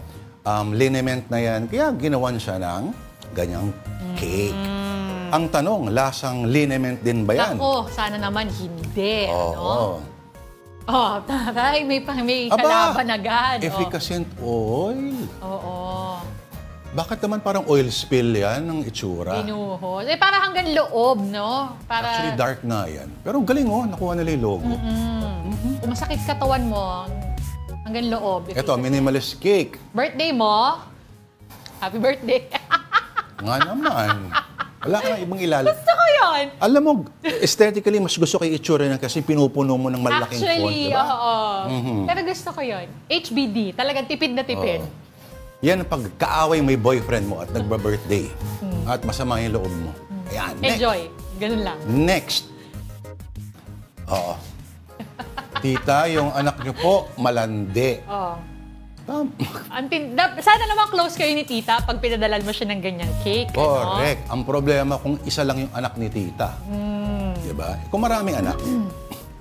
liniment na yan. Kaya ginawan siya ng ganyang cake. Ang tanong, lasang liniment din ba yan? Ako, sana naman hindi. Oo. Taray, may kalaban agad. Efficacent oil. Oo. Bakit naman parang oil spill yan ng itsura? Binuhos. Para hanggang loob, no? Actually, dark nga yan. Pero galing, nakuha nila yung logo. Kung masakit katawan mo, hanggang loob. Ito, minimalist cake. Birthday mo? Happy birthday. Nga naman. Wala ka na ibang ilalim. Gusto ko yun. Alam mo, aesthetically, mas gusto kay itsura na kasi pinupuno mo ng malaking font, Actually, diba? oo. Pero gusto ko yun. HBD. Talagang tipid na tipid. Yan ang pagkaaway may boyfriend mo at nagba-birthday. At masama yung loob mo. Ayan. Enjoy. Ganun lang. Next. Oo. Tita, yung anak niyo po, malandi. Oo. Sana naman close kayo ni tita pag pinadalan mo siya ng ganyang cake. Correct. Ang problema kung isa lang yung anak ni tita. Diba? Kung maraming anak.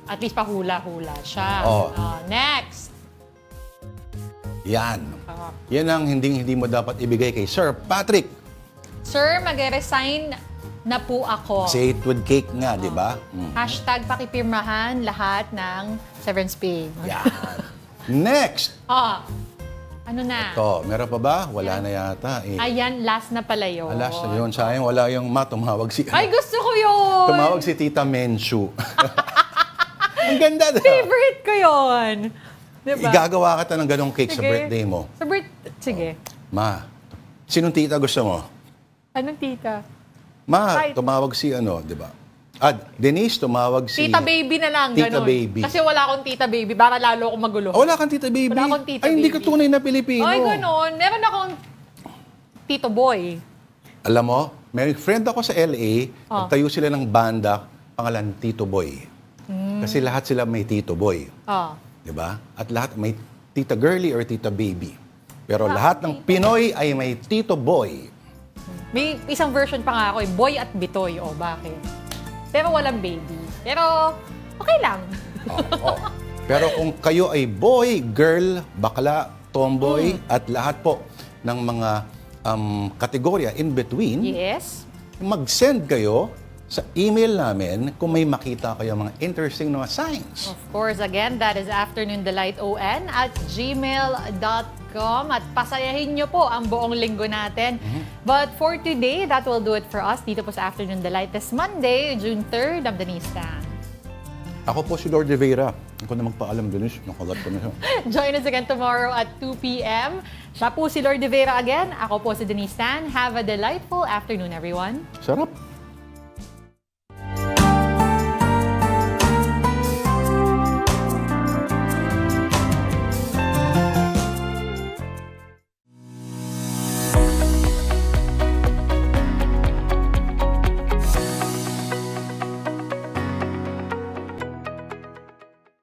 At least pahula-hula siya. Next. Yan. Yan ang hindi mo dapat ibigay kay Sir Patrick. Sir, mag-resign na po ako. Say it with cake nga, di ba? Hashtag pakipirmahan lahat ng severance pay. Yan. Next. Ano na? Ito, meron pa ba? Wala na yata. Ayan, last na pala yun. Last na yun. Sayang, wala yung tumawag si... Ay, gusto ko yun! Tumawag si Tita Menshu. Ang ganda na. Favorite ko yun. Diba? Igagawa ka ng ganong cake sa birthday mo. Sige. Ma, sinong tita gusto mo? Anong tita? Ma, tumawag si di ba? Denise, tumawag si... Tita baby na lang, Tita ganun. baby. Kasi wala akong tita baby, para lalo akong magulo. Wala kang tita baby? Wala akong tita baby. Hindi ka tunay na Pilipino. Ay, ganun. Meron akong tito boy. Alam mo, may friend ako sa LA, nagtayo sila ng banda, pangalan Tito Boy. Kasi lahat sila may Tito Boy. Diba? At lahat may Tita Girly or Tita Baby. Pero lahat ng Pinoy ay may Tito Boy. May isang version pa nga ako, Boy at Bitoy. Bakit? Pero walang baby. Pero okay lang. Pero kung kayo ay boy, girl, bakla, tomboy, at lahat po ng mga kategorya in between, yes, mag-send kayo sa email namin kung may makita kayo mga interesting mga signs. Of course, again, that is afternoondelightON@gmail.com at pasayahin nyo po ang buong linggo natin. But for today, that will do it for us dito po sa Afternoon Delight this Monday, June 3rd. I'm Denise Tan. Ako po si Lord Rivera. Ako na magpaalam, Denise. Nakagat ko na siya. Join us again tomorrow at 2 p.m. Siya po si Lord Rivera again. Ako po si Denise Tan. Have a delightful afternoon, everyone. Sarap.